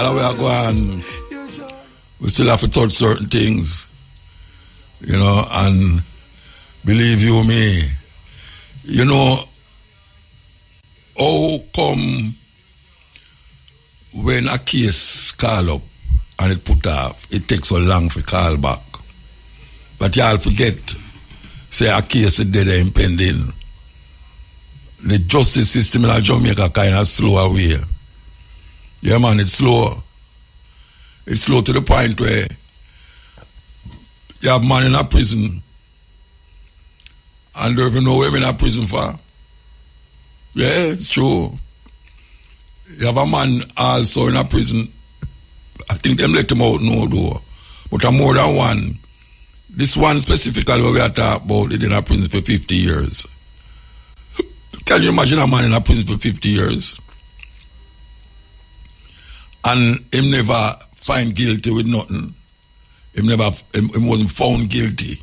the way I go on, we still have to touch certain things, you know, and believe you me, you know, how come when a case call up and it put off, it takes so long to call back. But y'all forget, say a case is dead and impending. The justice system in Jamaica kind of slow away. Yeah, man, it's slow. It's slow to the point where you have man in a prison and don't even know where him in a prison for. Yeah, it's true. You have a man also in a prison. I think them let him out no door. But more than one. This one specifically what we are talking about, is in a prison for 50 years. Can you imagine a man in a prison for 50 years? And him never find guilty with nothing. Him wasn't found guilty.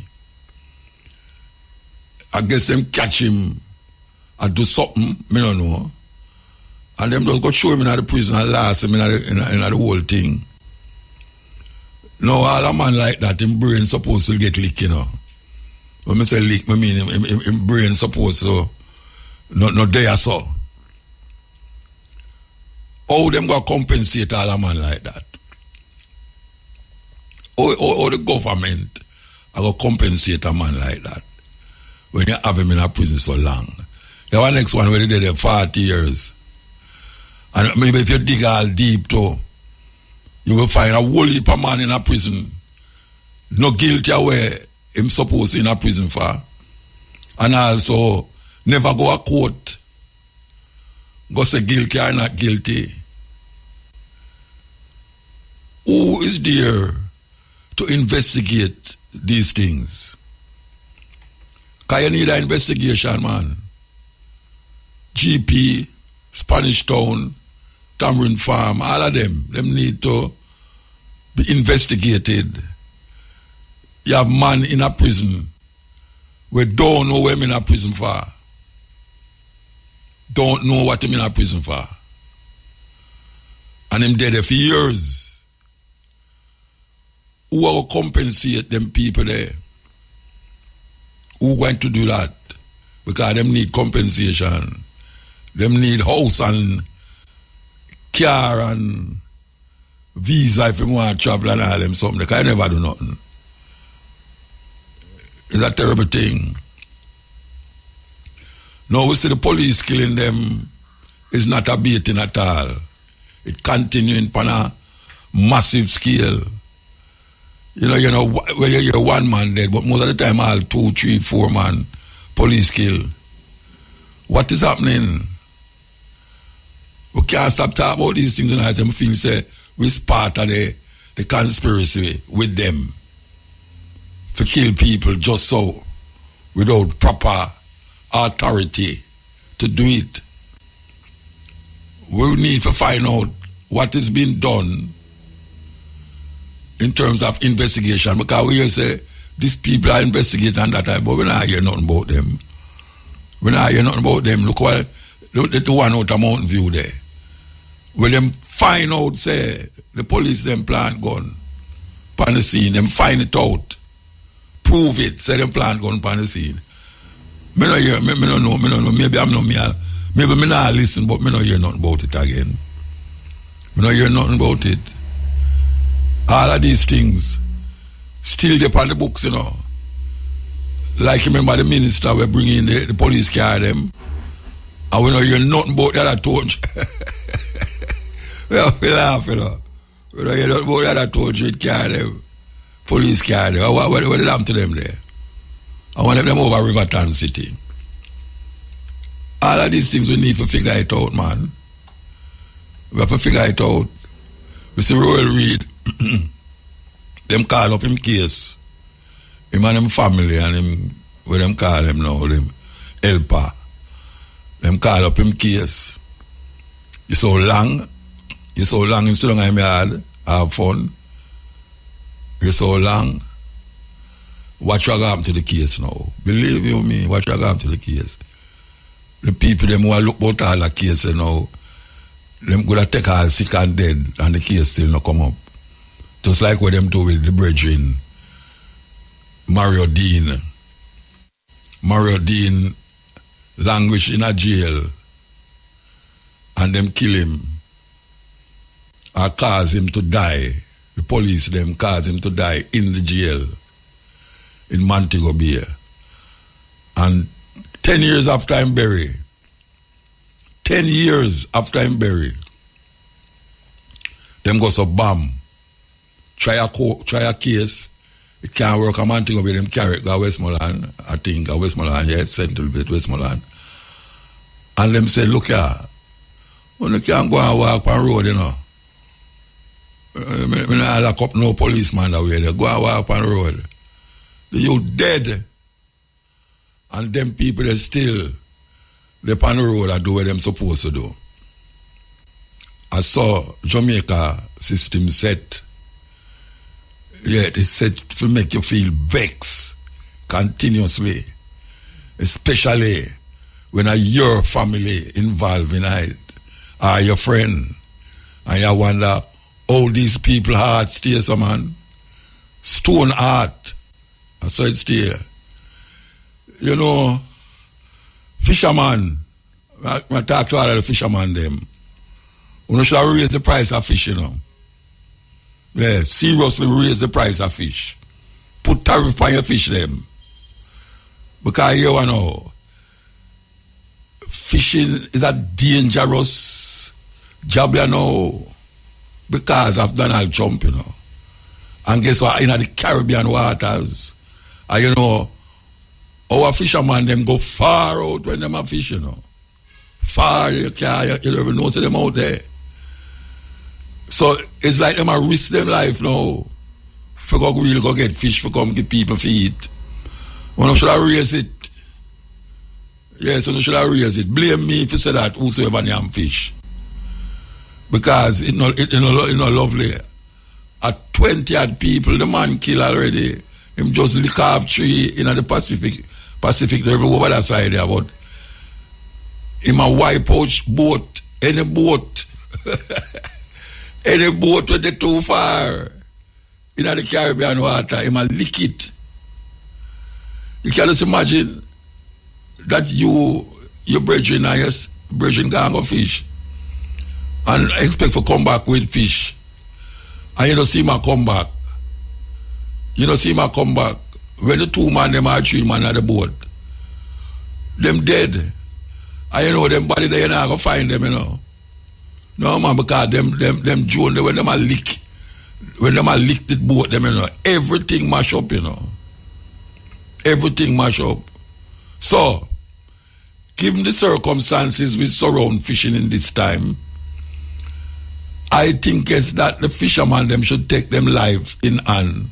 I guess them catch him and do something, me don't know. And them just go show him in the prison and last him in the whole thing. No, all a man like that, him brain supposed to get lick, you know. When I say lick, I mean him brain supposed to not there so. How them go compensate all a man like that? How the government are going to compensate a man like that when you have him in a prison so long? The one next one where they did there 40 years. And maybe if you dig all deep too, you will find a whole heap of man in a prison. No guilty where him supposed in a prison for. And also never go to court. Go say guilty or not guilty. Who is there to investigate these things? Because you need an investigation, man. GP, Spanish Town, Tamarind Farm, all of them need to be investigated. You have man in a prison. We don't know where him in a prison for. Don't know what him in a prison for. And him dead there for years. Who will compensate them people there? Who going to do that? Because them need compensation. Them need house and car and visa if you want to travel and all them something. They can never do nothing. It's a terrible thing. Now we see the police killing them is not abating at all. It continuing on a massive scale. You know, where you hear one man dead, but most of the time all 2, 3, 4 man police kill. What is happening? We can't stop talking about these things tonight and feel say we're part of the conspiracy with them to kill people just so without proper authority to do it. We need to find out what is being done in terms of investigation, because we say these people are investigating and that, but we don't hear nothing about them. We don't hear nothing about them. Look the one out of Mountain View there. When them find out, say, the police them plant gun on the scene, them find it out, prove it, say them plant gun on the scene. Me no hear, me no know, maybe I'm not me, maybe me not listen, but me no hear nothing about it again. Me no hear nothing about it. All of these things still there on the books, you know. Like remember the minister we bring in the police car them, and we don't hear nothing about the other torch. We laugh, you know. We don't hear nothing about the other torch with car them, police car them. What did happen to them there? I want them over Riverton City. All of these things we need to figure it out, man. We have to figure it out. We see Royal Reid. Them call up him case. Him and him family and him, what them call him now, them helper. Them call up him case. You so long him still on him yard, have fun. You so long. What you happen to the case now? Believe you me, what you happen to the case? The people them who look about all the cases now, them could have take all sick and dead and the case still not come up. Just like what them do with the brethren, Mario Dean. Mario Dean languished in a jail and them kill him or cause him to die. The police them cause him to die in the jail in Montego Bay. And 10 years after I'm buried, 10 years after I'm buried, them go so bomb. Try a case. It can't work a Montego Bay, them carry it go Westmoreland. I think Westmoreland, yeah, Central Bit, Westmoreland. And them say, look here, you can't go and walk on road, you know. I don't lock up no policeman that way. They go and walk on road. You dead. And them people they still they on the road and do what them supposed to do. I saw Jamaica system set. Yeah, it's set to make you feel vexed continuously. Especially when your family involved in it or your friend. And you wonder how these people heart stay so man. Stone heart. I saw it stay. You know, fisherman, I talk to all of the fishermen them. You should raise the price of fish, you know. Yeah, seriously raise the price of fish. Put tariff on your fish them. Because you know, fishing is a dangerous job, you know, because of Donald Trump, you know. And guess what, in the Caribbean waters, you know, our fishermen them go far out when them are fishing, you know. Far, you don't even know them out there. So it's like them a risk them life now. For go really go get fish for come give people for eat. One should have raised it. Yes, one should have raised it. Blame me if you say that whosoever name fish. Because it's not lovely. At 20 odd people, the man kill already. Him just lick off tree in the Pacific, they over that side there, but him a wipe out boat, any boat, any boat when they too far in the Caribbean water, him a lick it. You can just imagine that your brethren and your brethren gang go fish and expect to come back with fish. And you don't see him come back. You don't see him come back. When the 2 man, them are 3 man at the boat, them dead. And you know, them body there, you're not going to find them, you know. No, man, because them June, when them are lick the boat, them, you know, everything mash up, you know. Everything mash up. So, given the circumstances which surround fishing in this time, I think it's that the fishermen, them should take them lives in hand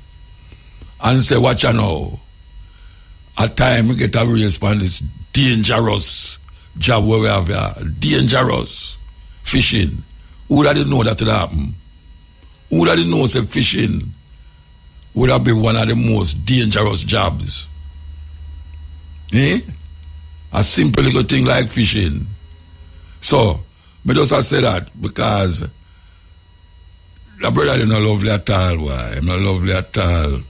and say, watch you know, at time we get a response, this dangerous job where we have dangerous fishing. Who didn't know that would happen? Who didn't know that fishing would have been one of the most dangerous jobs? Eh? A simple little thing like fishing. So, me just say that because the brother is not lovely at all, boy. I'm not lovely at all.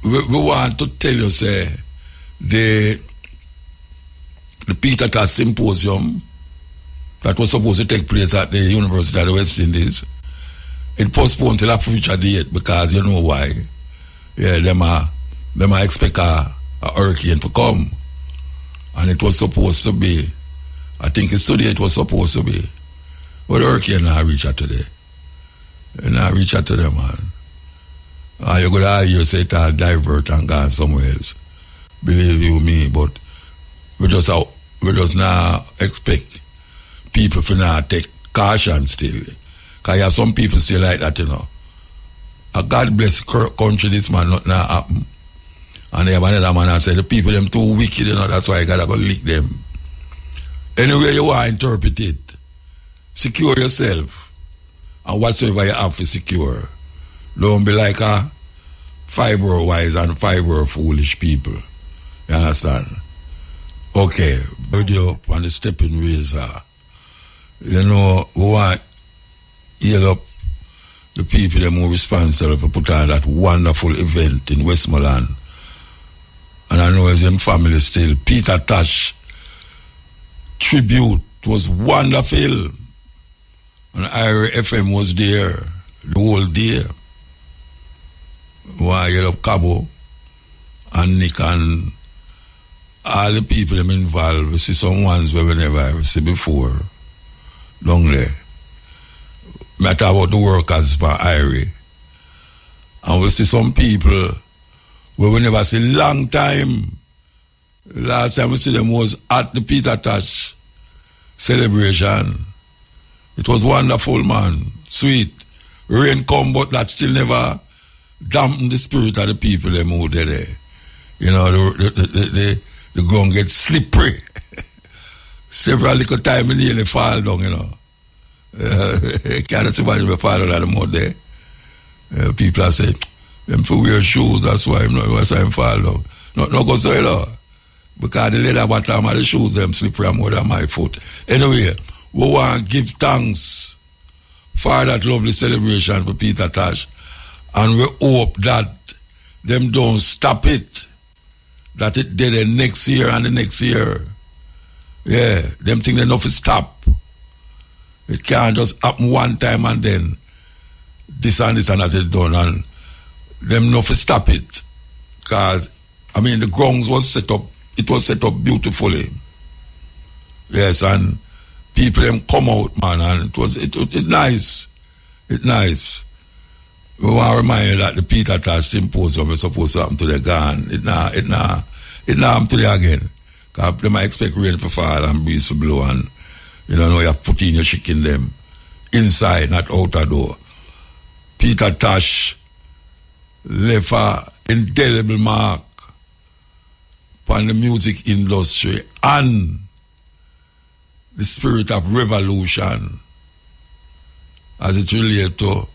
We want to tell you, say, the Peter Tosh Symposium that was supposed to take place at the University of the West Indies, it postponed till a future date because you know why. Yeah, them are expect a hurricane to come. And it was supposed to be, I think it's today it was supposed to be. But the hurricane not reach out today. It not reach out to them, man. You could argue, say it all divert and gone somewhere else. Believe you me, but we just now expect people to not take caution still. Because you have some people still like that, you know. A God bless country, this man not now happen. And they have another man that say the people them too wicked, you know, that's why you gotta go lick them. Anyway you want to interpret it, secure yourself. And whatsoever you have to secure. Don't be like a fiber-wise and fiber-foolish people. You understand? Okay, video on the stepping razor. You know, we want to heal up the people that are responsible for put on that wonderful event in Westmoreland. And I know as him family still. Peter Tosh tribute was wonderful. And IRA FM was there the whole day. Why you up Cabo and Nick and all the people them involved. We see some ones where we never see before. Down there. Matter about the workers for IRA. And we see some people where we never see long time. Last time we see them was at the Peter Tosh celebration. It was wonderful, man. Sweet. Rain come, but that still never dampened the spirit of the people them who there. You know, the ground gets slippery. Several little times it nearly fall down, you know. Can't see why you fall down the mud there. People are saying, them for wear shoes, that's why I'm fall down. No go so, you know. Because the leather bottom of the shoes, them slippery more than my foot. Anyway, we want to give thanks for that lovely celebration for Peter Tosh. And we hope that them don't stop it. That it did the next year and the next year. Yeah, them think they enough to stop. It can't just happen one time and then this and that is done. And them enough to stop it. Because, I mean, the grounds was set up. It was set up beautifully. Yes, and people them come out, man, and it nice. It's nice. We want to remind you that the Peter Tosh Symposium is supposed to happen to the Ghan. It not happen to the again. Because they might expect rain to fall and breeze to blow, and you know you have put in your chicken them inside, not outer door. Peter Tosh left an indelible mark on the music industry and the spirit of revolution as it relates to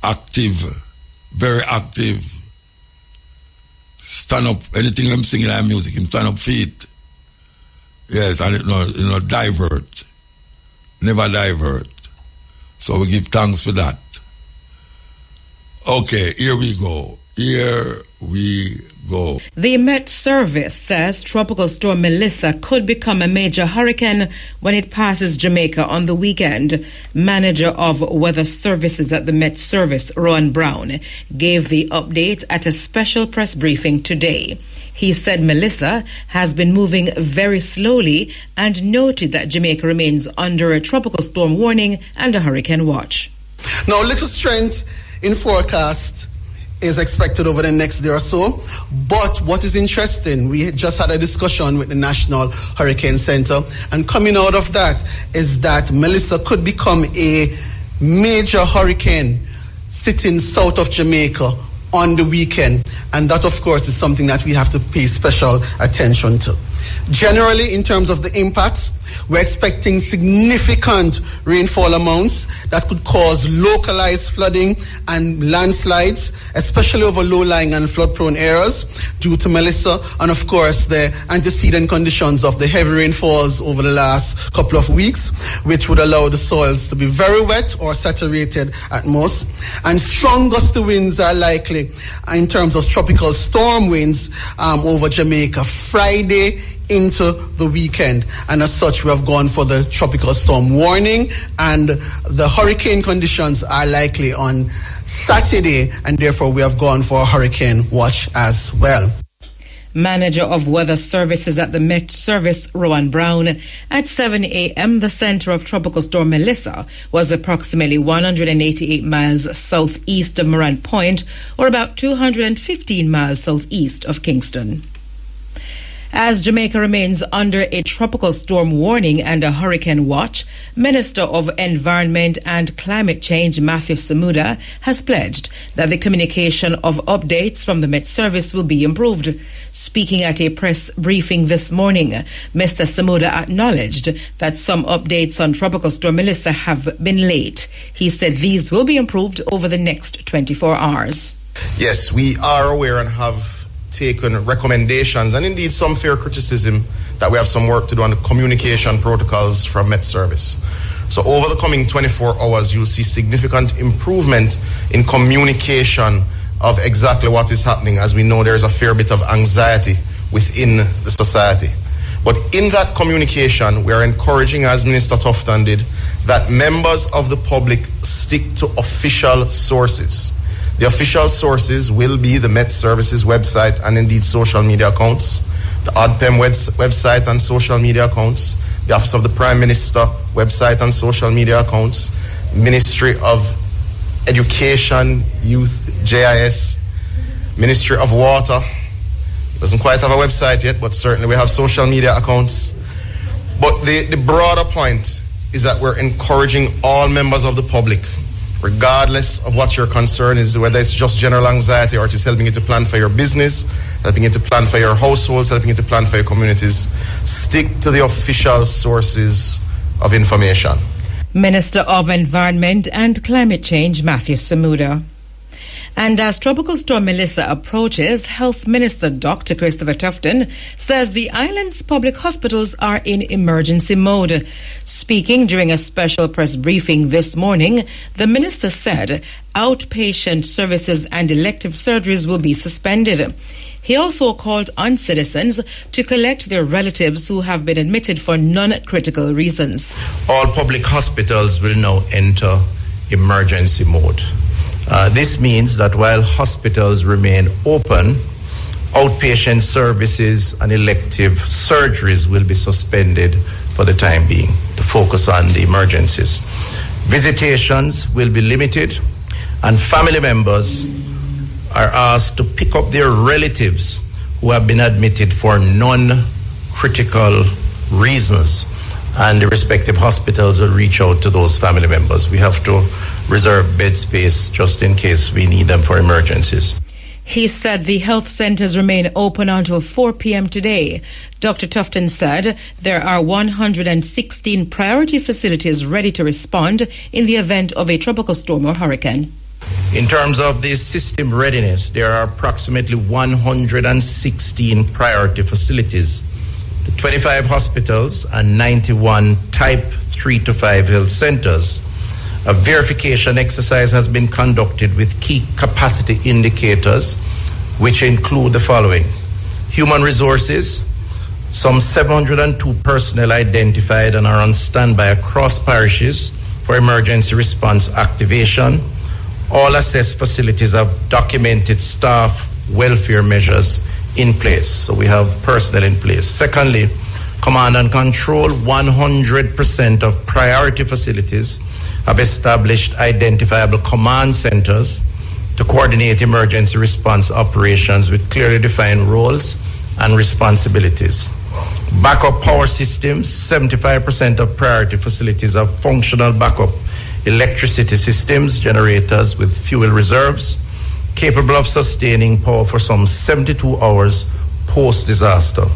active, very active, stand up, anything I'm singing in music, him stand up feet. Yes, and it divert. Never divert. So we give thanks for that. Okay, here we go. Here we go. The Met Service says Tropical Storm Melissa could become a major hurricane when it passes Jamaica on the weekend. Manager of Weather Services at the Met Service, Rowan Brown, gave the update at a special press briefing today. He said Melissa has been moving very slowly and noted that Jamaica remains under a tropical storm warning and a hurricane watch. Now, little strength in forecast is expected over the next day or so. But what is interesting, we just had a discussion with the National Hurricane Center, and coming out of that is that Melissa could become a major hurricane sitting south of Jamaica on the weekend. And that, of course, is something that we have to pay special attention to. Generally, in terms of the impacts, we're expecting significant rainfall amounts that could cause localized flooding and landslides, especially over low-lying and flood-prone areas due to Melissa, and of course the antecedent conditions of the heavy rainfalls over the last couple of weeks, which would allow the soils to be very wet or saturated at most. And strong gusty winds are likely in terms of tropical storm winds over Jamaica Friday into the weekend, and as such we have gone for the tropical storm warning, and the hurricane conditions are likely on Saturday, and therefore we have gone for a hurricane watch as well. Manager of Weather Services at the Met Service, Rowan Brown. At 7 a.m., the center of Tropical Storm Melissa was approximately 188 miles southeast of Morant Point, or about 215 miles southeast of Kingston. As Jamaica remains under a tropical storm warning and a hurricane watch, Minister of Environment and Climate Change Matthew Samuda has pledged that the communication of updates from the Met Service will be improved. Speaking at a press briefing this morning, Mr. Samuda acknowledged that some updates on Tropical Storm Melissa have been late. He said these will be improved over the next 24 hours. Yes, we are aware and have taken recommendations and indeed some fair criticism that we have some work to do on the communication protocols from Met Service. So over the coming 24 hours, you'll see significant improvement in communication of exactly what is happening. As we know, there's a fair bit of anxiety within the society. But in that communication, we are encouraging, as Minister Tufton did, that members of the public stick to official sources. The official sources will be the Met Services website and indeed social media accounts, the ODPEM website and social media accounts, the Office of the Prime Minister website and social media accounts, Ministry of Education, Youth, JIS, Ministry of Water. Doesn't quite have a website yet, but certainly we have social media accounts. But the broader point is that we're encouraging all members of the public, regardless of what your concern is, whether it's just general anxiety or it is helping you to plan for your business, helping you to plan for your households, helping you to plan for your communities, stick to the official sources of information. Minister of Environment and Climate Change, Matthew Samuda. And as Tropical Storm Melissa approaches, Health Minister Dr. Christopher Tufton says the island's public hospitals are in emergency mode. Speaking during a special press briefing this morning, the minister said outpatient services and elective surgeries will be suspended. He also called on citizens to collect their relatives who have been admitted for non-critical reasons. All public hospitals will now enter emergency mode. This means that while hospitals remain open, outpatient services and elective surgeries will be suspended for the time being to focus on the emergencies. Visitations will be limited, and family members are asked to pick up their relatives who have been admitted for non-critical reasons, and the respective hospitals will reach out to those family members. We have to reserve bed space just in case we need them for emergencies. He said the health centers remain open until 4 p.m. today. Dr. Tufton said there are 116 priority facilities ready to respond in the event of a tropical storm or hurricane. In terms of the system readiness, there are approximately 116 priority facilities, 25 hospitals and 91 type 3 to 5 health centers. A verification exercise has been conducted with key capacity indicators, which include the following: human resources, some 702 personnel identified and are on standby across parishes for emergency response activation. All assessed facilities have documented staff welfare measures in place, so we have personnel in place. Secondly, command and control, 100% of priority facilities have established identifiable command centers to coordinate emergency response operations with clearly defined roles and responsibilities. Backup power systems, 75% of priority facilities have functional backup electricity systems, generators with fuel reserves, capable of sustaining power for some 72 hours post-disaster.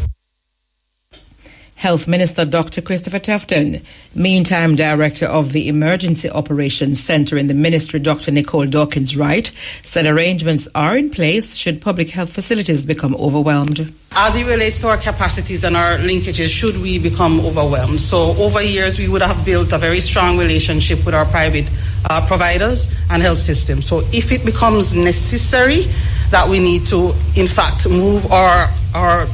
Health Minister Dr. Christopher Tufton. Meantime, Director of the Emergency Operations Center in the Ministry, Dr. Nicole Dawkins-Wright, said arrangements are in place should public health facilities become overwhelmed. As it relates to our capacities and our linkages, should we become overwhelmed? So over years, we would have built a very strong relationship with our private providers and health systems. So if it becomes necessary that we need to, in fact, move or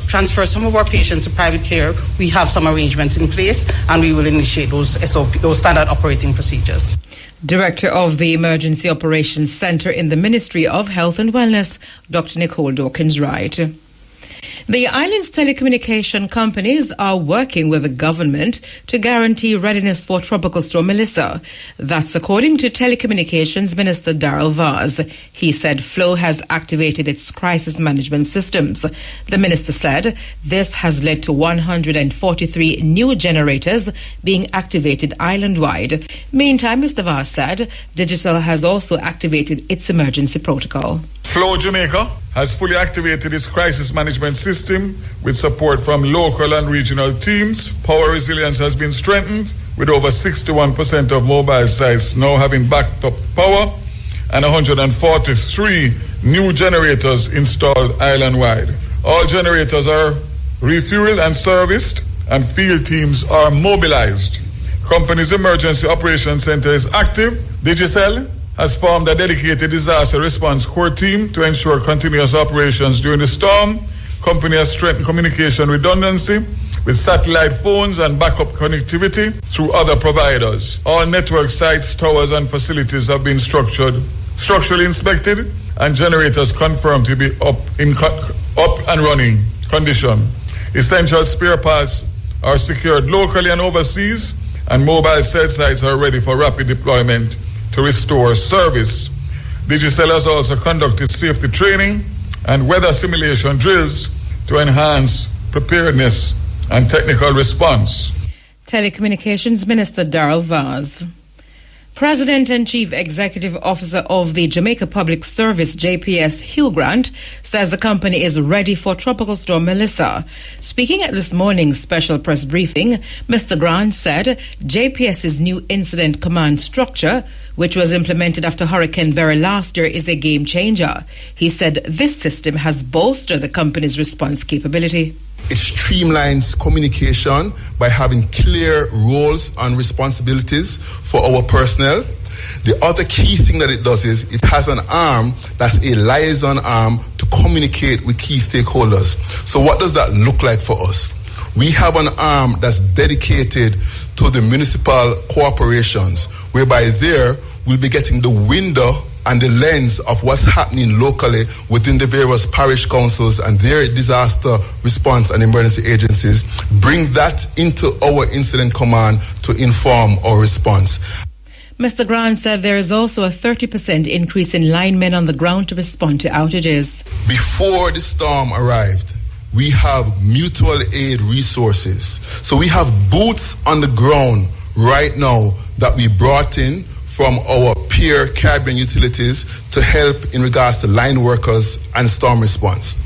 transfer some of our patients to private care, we have some arrangements in place, and we will initiate those SOP, those standard operating procedures. Director of the Emergency Operations Center in the Ministry of Health and Wellness, Dr. Nicole Dawkins-Wright. The island's telecommunication companies are working with the government to guarantee readiness for Tropical Storm Melissa. That's according to Telecommunications Minister Darrell Vaz. He said Flow has activated its crisis management systems. The minister said this has led to 143 new generators being activated island-wide. Meantime, Mr. Vaz said Digital has also activated its emergency protocol. Flow Jamaica has fully activated its crisis management system with support from local and regional teams. Power resilience has been strengthened with over 61% of mobile sites now having backed up power and 143 new generators installed island-wide. All generators are refueled and serviced and field teams are mobilized. Company's Emergency Operations Center is active. Digicel has formed a dedicated disaster response core team to ensure continuous operations during the storm. Company has strengthened communication redundancy with satellite phones and backup connectivity through other providers. All network sites, towers, and facilities have been structurally inspected and generators confirmed to be up and running condition. Essential spare parts are secured locally and overseas, and mobile cell sites are ready for rapid deployment to restore service. Digicel has also conducted safety training and weather simulation drills to enhance preparedness and technical response. Telecommunications Minister Darrell Vaz. President and Chief Executive Officer of the Jamaica Public Service, JPS, Hugh Grant, says the company is ready for Tropical Storm Melissa. Speaking at this morning's special press briefing, Mr. Grant said JPS's new incident command structure, which was implemented after Hurricane Barry last year, is a game changer. He said this system has bolstered the company's response capability. It streamlines communication by having clear roles and responsibilities for our personnel. The other key thing that it does is it has an arm that's a liaison arm to communicate with key stakeholders. So what does that look like for us? We have an arm that's dedicated to the municipal corporations, whereby there we'll be getting the window and the lens of what's happening locally within the various parish councils and their disaster response and emergency agencies, bring that into our incident command to inform our response. Mr. Grant said there is also a 30% increase in linemen on the ground to respond to outages. Before the storm arrived, we have mutual aid resources. So we have boots on the ground right now that we brought in from our peer Caribbean utilities to help in regards to line workers and storm response.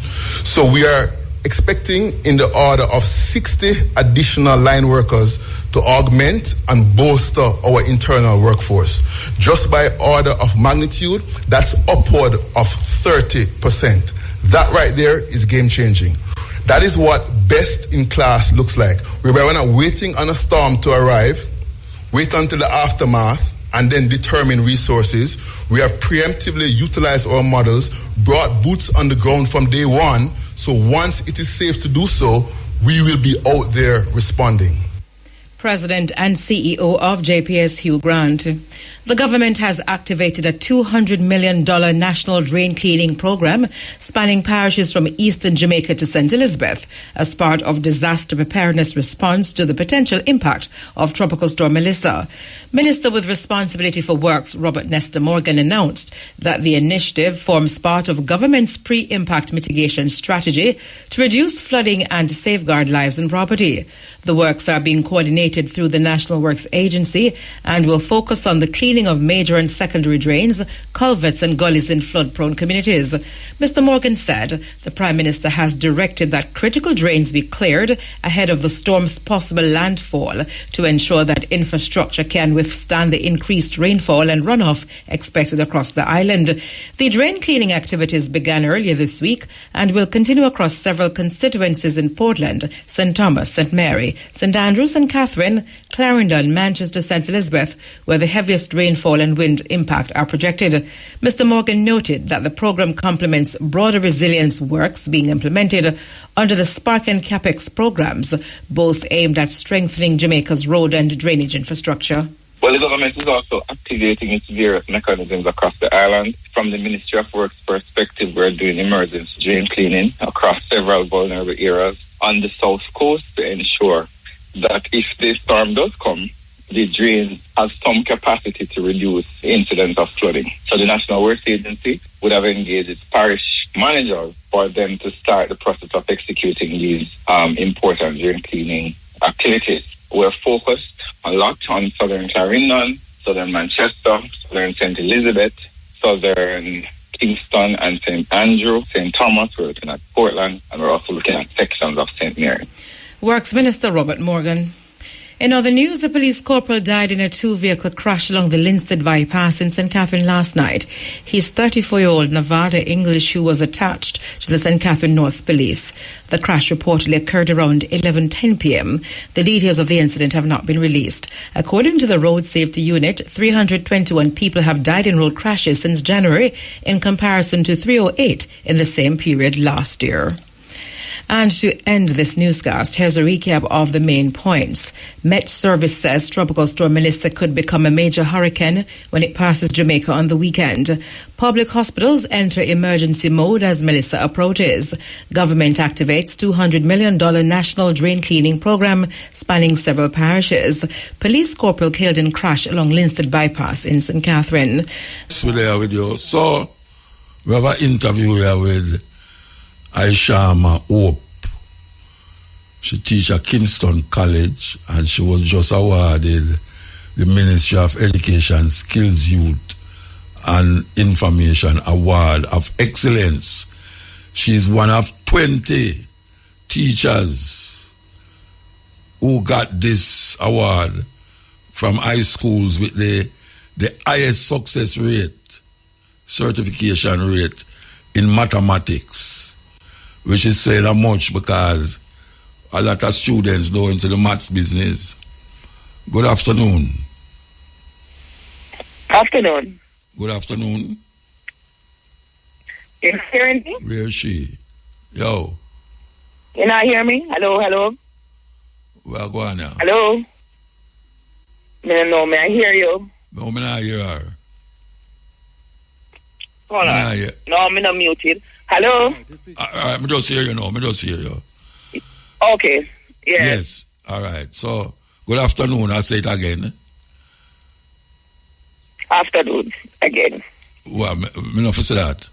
So we are expecting in the order of 60 additional line workers to augment and bolster our internal workforce. Just by order of magnitude, that's upward of 30%. That right there is game changing. That is what best in class looks like. We're not waiting on a storm to arrive, wait until the aftermath, and then determine resources. We have preemptively utilized our models, brought boots on the ground from day one, so once it is safe to do so, we will be out there responding. President and CEO of JPS, Hugh Grant. The government has activated a $200 million national drain cleaning program spanning parishes from eastern Jamaica to St. Elizabeth as part of disaster preparedness response to the potential impact of Tropical Storm Melissa. Minister with responsibility for works, Robert Nestor Morgan, announced that the initiative forms part of government's pre-impact mitigation strategy to reduce flooding and safeguard lives and property. The works are being coordinated through the National Works Agency and will focus on the cleaning of major and secondary drains, culverts and gullies in flood-prone communities. Mr. Morgan said the Prime Minister has directed that critical drains be cleared ahead of the storm's possible landfall to ensure that infrastructure can withstand the increased rainfall and runoff expected across the island. The drain cleaning activities began earlier this week and will continue across several constituencies in Portland, St. Thomas, St. Mary, St. Andrews and Catherine, Clarendon, Manchester, St. Elizabeth, where the heaviest rainfall and wind impact are projected. Mr. Morgan noted that the program complements broader resilience works being implemented under the Spark and CAPEX programs, both aimed at strengthening Jamaica's road and drainage infrastructure. Well, the government is also activating its various mechanisms across the island. From the Ministry of Works perspective, we're doing emergency drain cleaning across several vulnerable areas on the south coast to ensure that if the storm does come, the drain has some capacity to reduce the incidence of flooding. So the National Works Agency would have engaged its parish managers for them to start the process of executing these important drain cleaning activities. We're focused a lot on southern Clarendon, southern Manchester, southern St. Elizabeth, southern Kingston and St. Andrew, St. Thomas. We're looking at Portland, and we're also looking at sections of St. Mary. Works Minister Robert Morgan. In other news, a police corporal died in a two-vehicle crash along the Linstead bypass in St. Catherine last night. He's 34-year-old Nevada English who was attached to the St. Catherine North Police. The crash reportedly occurred around 11:10 p.m. The details of the incident have not been released. According to the Road Safety Unit, 321 people have died in road crashes since January in comparison to 308 in the same period last year. And to end this newscast, here's a recap of the main points. Met Service says Tropical Storm Melissa could become a major hurricane when it passes Jamaica on the weekend. Public hospitals enter emergency mode as Melissa approaches. Government activates $200 million national drain cleaning program spanning several parishes. Police corporal killed in crash along Linstead bypass in St. Catherine. We're there with you. So, we have an interview here with Aishama Hope. She teaches at Kingston College and she was just awarded the Ministry of Education Skills Youth and Information Award of Excellence. She's one of 20 teachers who got this award from high schools with the highest success rate, certification rate in mathematics. Which is saying how much because a lot of students go into the maths business. Good afternoon. Afternoon. Good afternoon. You hearing me? Where is she? Yo. You not hear me? Hello? Well, go on now. Hello? No, may I hear you? No, me not hear her. Hold on. No, me not muted. Hello? All right, me just hear you now. Me just hear you. Okay. Yes. All right. So, good afternoon. I'll say it again. Afternoon. Again. Well, me not say that.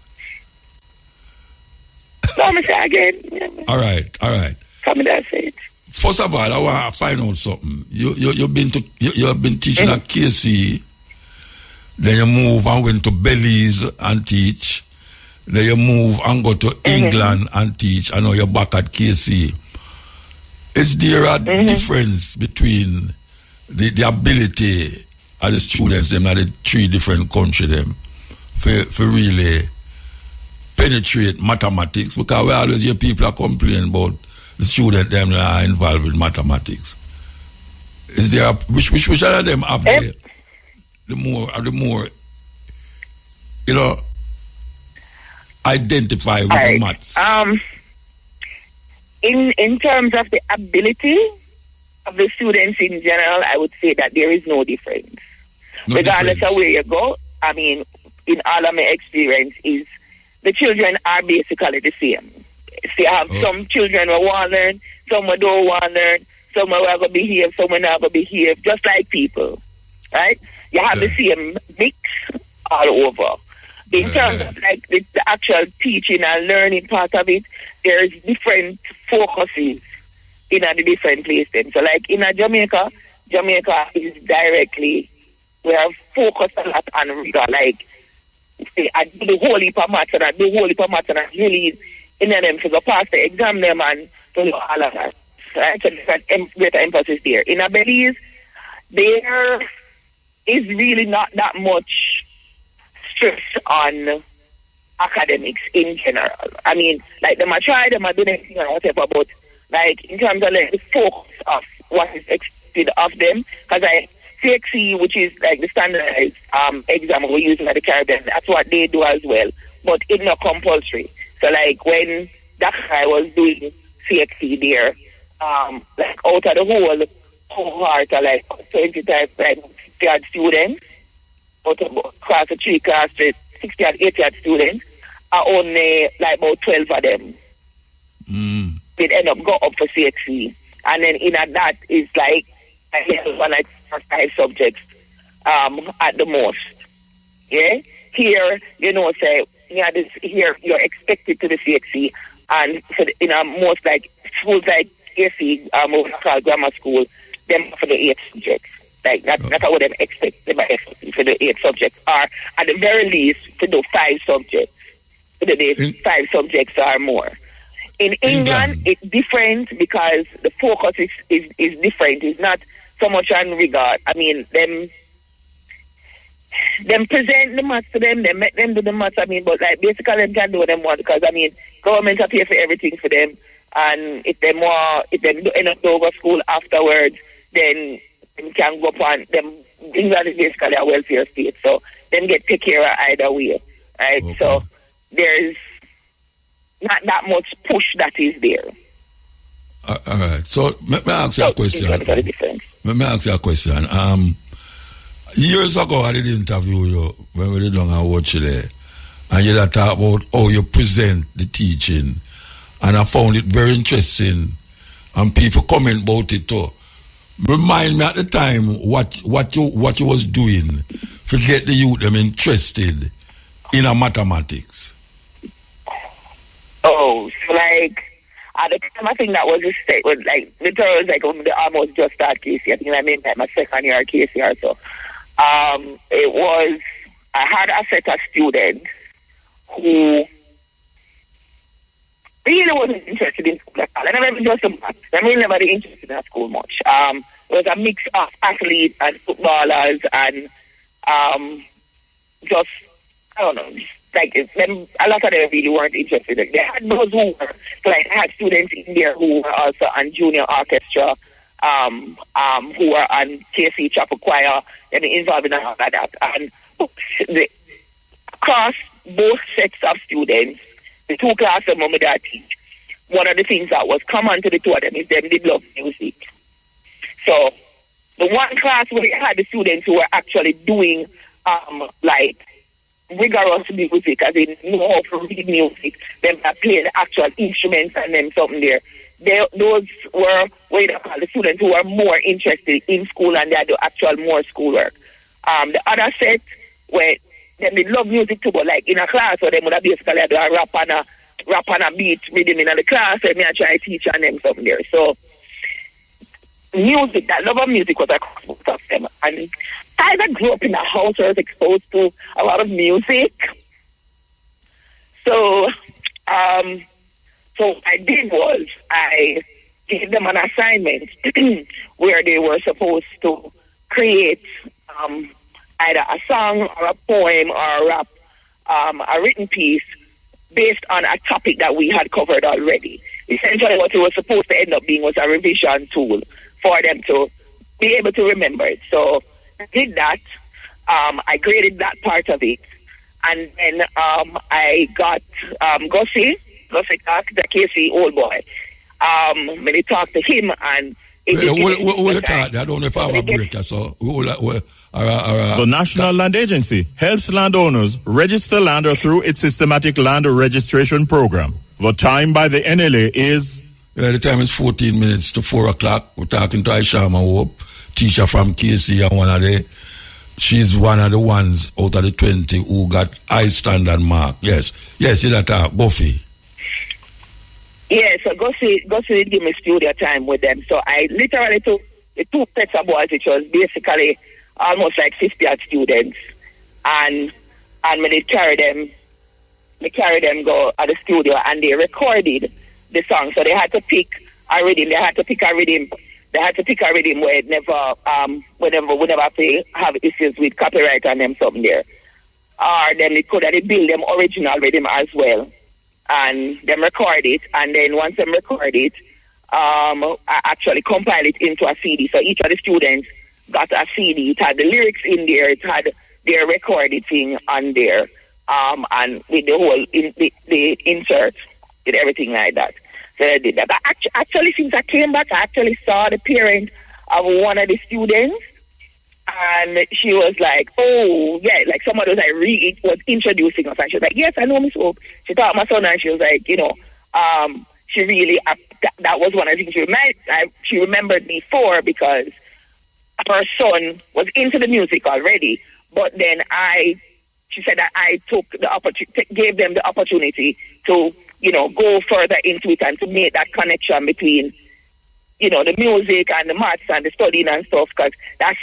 No, me say again. All right. Come and say it. First of all, I want to find out something. You've been teaching at KC. Then you move and went to Belize and teach. Then you move and go to England and teach. I know you're back at KC. Is there a difference between the ability of the students them at the three different countries them for really penetrate mathematics? Because we always hear people are complaining about the students them that are involved with mathematics. Is there which of them have the more identify with the maths? In terms of the ability of the students in general, I would say that there is no difference. Regardless of where you go, I mean, in all of my experience is the children are basically the same. So you have some children who want to learn, some who don't want to learn, some who are going to behave, some who are not going to behave, just like people, right? You have the same mix all over. In terms of like the actual teaching and learning part of it, there's different focuses in the different places. So like in Jamaica is directly, we have focused a lot on rigor. Like, say, I do the whole heap of maths and I do the whole heap of maths and I really in them to go pass the exam them and to do all of that. Right? So there's a greater emphasis there. In Belize, there is really not that much stress on academics in general. I mean, like, them are try, them are doing anything or whatever, but, like, in terms of, like, the focus of what is expected of them, because, like, CXC, which is, like, the standardized exam we're using at the Caribbean, that's what they do as well, but it's not compulsory. So, like, when that guy was doing CXC there, like, out of the whole cohort of, like, 20 type, like, 60-odd students, out of class of 3 class, 60-odd, 80-odd students, are only, like, about 12 of them. They'd end up go up for CXC. And then in that is, like, like 5 subjects at the most. Yeah? Here, say, here you're expected to the CXC, and for most, like, schools like KC, what we call grammar school, them for the 8 subjects. Like, that's how them expect them for the 8 subjects, or at the very least to do 5 subjects. For the 5 subjects or more. In England, it's different because the focus is different. It's not so much on regard. I mean, them present the maths to them, they make them do the maths, I mean, but like basically them can do what they want because I mean government pay for everything for them, and if they end up to over school afterwards, then they can go upon them. England is basically a welfare state, so them get take care of either way, right? Okay. So there's not that much push that is there. All right. So let me ask you a question. Let me ask you a question. Years ago, I did interview you when we did on our watch there, and you talk about how you present the teaching, and I found it very interesting, and people comment about it too. Remind me at the time what you was doing to get the youth them interested in a mathematics. Oh, so like at the time I think that was a state was like literally like the almost just start KC. I think I made like my second year KC or so. It was I had a set of students who really wasn't interested in school at all. I never just I really never really interested in school much. It was a mix of athletes and footballers and just I don't know, like them, a lot of them really weren't interested. They had those who were like I had students in there who were also on junior orchestra, who were on KC Chapel Choir and involved in all of that. And across both sets of students, the two classes Mom and Dad teach, one of the things that was common to the two of them is them did love music. So the one class where you had the students who were actually doing like rigorous music, as in know how to read music, them that play the actual instruments and then something there. Those were the students who were more interested in school and they had the actual more schoolwork. The other set where they love music too, but like in a class where they would have basically do a rap on a beat rhythm in the class, and me I try to teach on them something there. So music, that love of music was across both of them. And I grew up in a house where I was exposed to a lot of music. So what I did was I gave them an assignment where they were supposed to create either a song or a poem or a rap, a written piece based on a topic that we had covered already. Essentially what it was supposed to end up being was a revision tool for them to be able to remember it. So I did that. I graded that part of it. And then I got Gussie talk, the KC old boy. When he talked to him and we'll talk. I don't know if I have a break. So the National Land Agency helps landowners register land through its systematic land registration program. The time by the NLA is... the time is 14 minutes to 4 o'clock. We're talking to Aisha Hope, teacher from KC, and she's one of the ones out of the 20 who got high standard mark. Yes, you that Buffy. Yeah, so Gussie did give me studio time with them. So I literally took the two sets of boys, which was basically almost like 50 odd students, and when they carry them go at the studio and they recorded the song. So they had to pick a rhythm. They had to pick a rhythm where it never have issues with copyright and them something there. Or then they build them original rhythm as well. And them record it, and then once them record it, I actually compile it into a CD. So each of the students got a CD. It had the lyrics in there. It had their recorded thing on there, and with the whole the insert, with everything like that. So I did that. But actually, since I came back, I actually saw the parent of one of the students, and she was like, "Oh, yeah," like somebody was introducing us, and she was like, "Yes, I know Miss Hope." She taught my son, and she was like, she really that was one of the things she remembered me for, because her son was into the music already. But then she said that I gave them the opportunity to, go further into it and to make that connection between, the music and the maths and the studying and stuff, because that's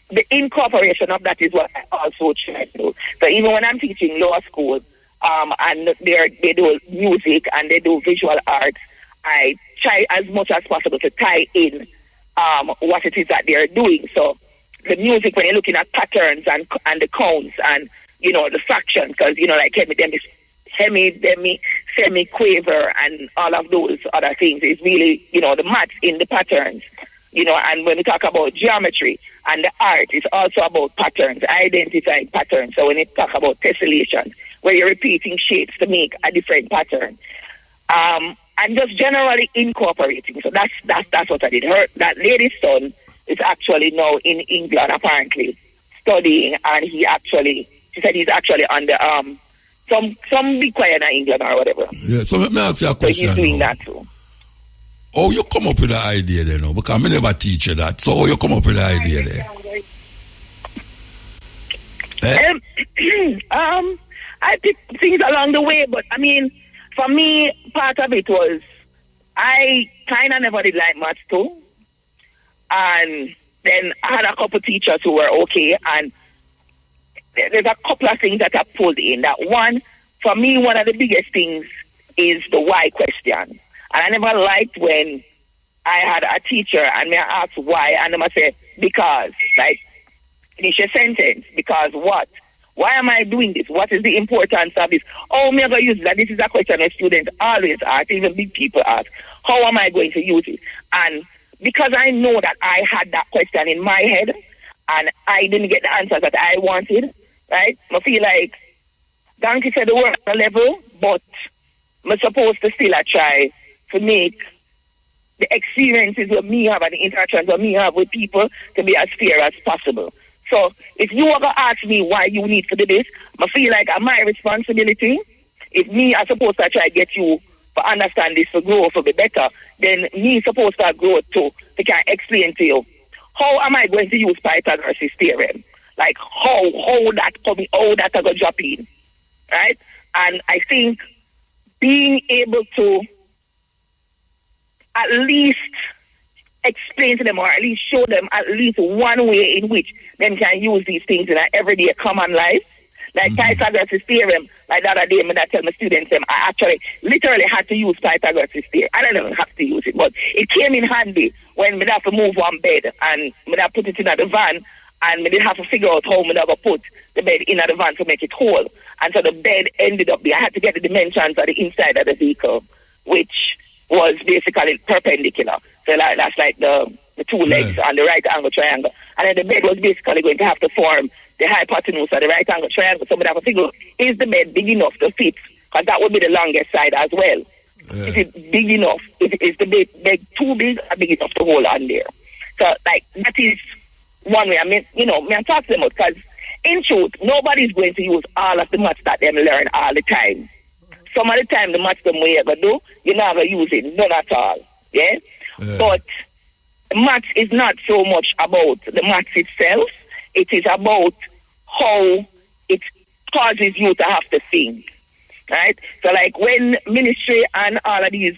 the incorporation of that is what I also try to do. So even when I'm teaching lower school, and they do music and they do visual arts, I try as much as possible to tie in what it is that they're doing. So the music, when you're looking at patterns and the counts and, the fractions, because, like semi-quaver and all of those other things is really, the maths in the patterns, and when we talk about geometry and the art, it's also about patterns, identifying patterns. So when you talk about tessellation, where you're repeating shapes to make a different pattern, and just generally incorporating. So that's what I did. That lady's son is actually now in England, apparently, studying, and she said he's actually on the, some big choir in England or whatever. Yeah, so let me ask you a question. So he's doing that too. Oh, you come up with the idea there now? Because I never teach you that. So how you come up with the idea there? I picked things along the way, but I mean, for me, part of it was I kind of never did like maths too. And then I had a couple teachers who were okay, and there's a couple of things that I pulled in. That one, for me, one of the biggest things is the why question. And I never liked when I had a teacher and me ask why, and them say, because. Like, finish a sentence. Because what? Why am I doing this? What is the importance of this? Oh, me going to use that. This is a question that students always ask, even big people ask. How am I going to use it? And because I know that I had that question in my head and I didn't get the answers that I wanted, right? I feel like Donkey said the word on a level, but I'm supposed to still try to make the experiences that me have and the interactions that me have with people to be as fair as possible. So if you are going to ask me why you need to do this, I feel like it's my responsibility. If me are supposed to try to get you to understand this, to grow, to be better, then me supposed to grow too, to can explain to you, how am I going to use Pythagoras' theorem? Like how that coming, how that I go drop in, right? And I think being able to at least explain to them or at least show them at least one way in which they can use these things in an everyday common life. Like Pythagoras' theorem, like the other day, I tell my students, I actually literally had to use Pythagoras' theorem. I don't even have to use it, but it came in handy when I have to move one bed and I have to put it in the van, and I didn't have to figure out how I have to put the bed in the van to make it whole. And so the bed ended up I had to get the dimensions of the inside of the vehicle, which was basically perpendicular. So that's like the two legs on the right angle triangle. And then the bed was basically going to have to form the hypotenuse of the right angle triangle. So we have to figure, is the bed big enough to fit? Because that would be the longest side as well. Yeah. Is it big enough? Is the bed too big or big enough to hold on there? So, like, that is one way. I mean, I talk to them because, in truth, nobody's going to use all of the maths that they learn all the time. Some of the time, the maths them way you're going to do, you're not going to use it, none at all. Yeah? But maths is not so much about the maths itself. It is about how it causes you to have to think. Right? So, like, when ministry and all of these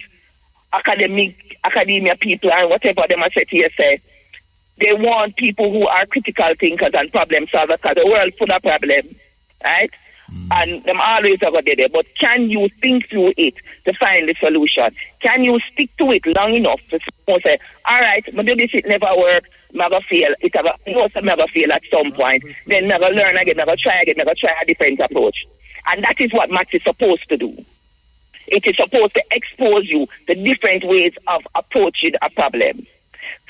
academia people and whatever they must say to you, say, they want people who are critical thinkers and problem solvers because the world full of problems, right? And them always are going to there. But can you think through it to find the solution? Can you stick to it long enough to say, all right, maybe this it never work, I'm going to fail. I'm going to fail at some point. Then I'm going to learn again, I'm going to try again, I'm going to try a different approach. And that is what maths is supposed to do. It is supposed to expose you to different ways of approaching a problem.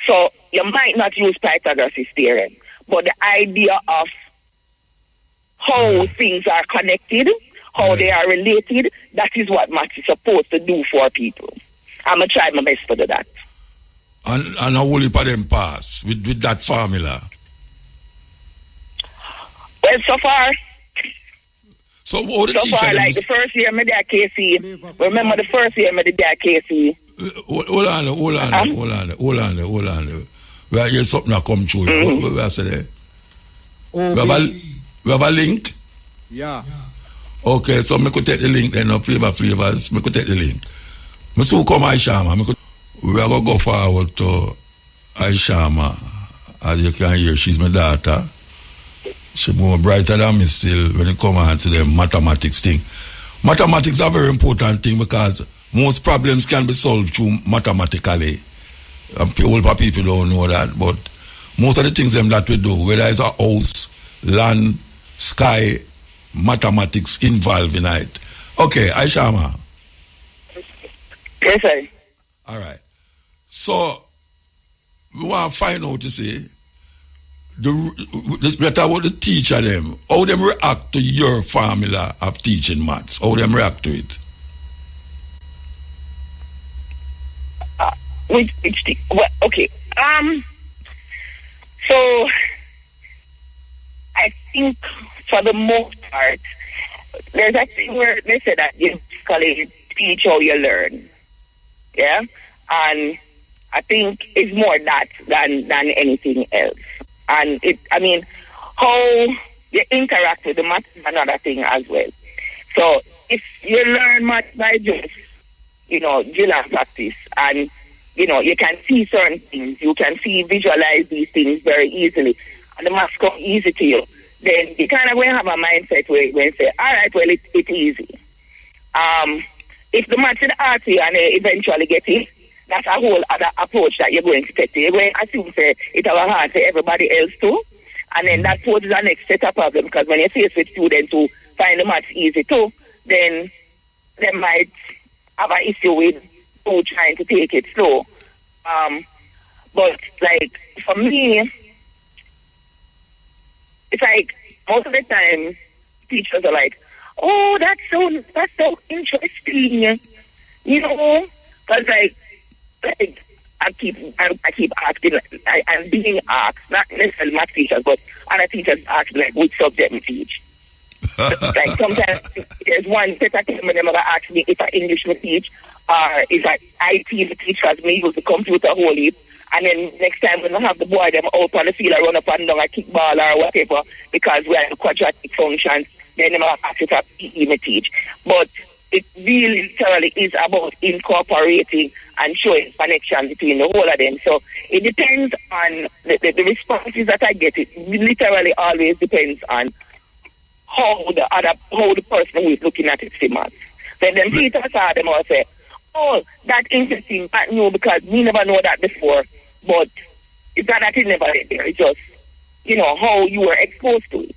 So you might not use Pythagoras' theorem, but the idea of how things are connected, how they are related, that is what maths is supposed to do for people. I'm going to try my best to do that. And a whole heap of them pass with that formula? Well, so far... So what the far, like the first year I did at KC, remember the first year I did at KC? Hold on. We hear something that come through. What I say there? We have a link? Yeah. Okay, so I could take the link then, flavors. I could take the link. I soon come Aishama. We are going to go forward to Aishama. As you can hear, she's my daughter. She's more brighter than me still when it comes on to the mathematics thing. Mathematics are a very important thing because most problems can be solved through mathematically. Whole people don't know that, but most of the things them that we do, whether it's a house, land, sky, mathematics involved in it. Okay, Aishama. Yes, sir. All right. So, we want to find out, you see, this better about the teacher them. How them react to your formula of teaching maths? How them react to it? Okay. So I think for the most part, there's actually where they say that you basically teach how you learn. Yeah? And I think it's more that than anything else. And how you interact with the math is another thing as well. So if you learn math by just, drill and practice, and you can see certain things, you can visualize these things very easily, and the maths come easy to you, then you kind of going to have a mindset where you say, all right, well, it's easy. If the maths is hard to you and you eventually get it, that's a whole other approach that you're going to take. You're going to assume it's hard for everybody else too, and then that poses the next set of problem, because when you're faced with students who find the maths easy too, then they might have an issue with trying to take it slow. But like for me, it's like most of the time teachers are like, "Oh, that's so interesting," because like I keep asking, I'm being asked, not necessarily math teachers, but other teachers ask like which subject we teach. Like sometimes there's one set of time when they ask me if I English we teach, or if I IT we teach, because me use the computer whole heap. And then next time when I have the boy them out on the field, I run up and down a kickball or whatever, because we are the quadratic functions, then they might ask if I PE me teach. But it really literally is about incorporating and showing connection between the whole of them. So it depends on the responses that I get. It literally always depends on how the person who is looking at it see maths. Then teachers saw them all say, "Oh, that's interesting, I know, because we never know that before." But it's not that it never there. It's just, how you were exposed to it.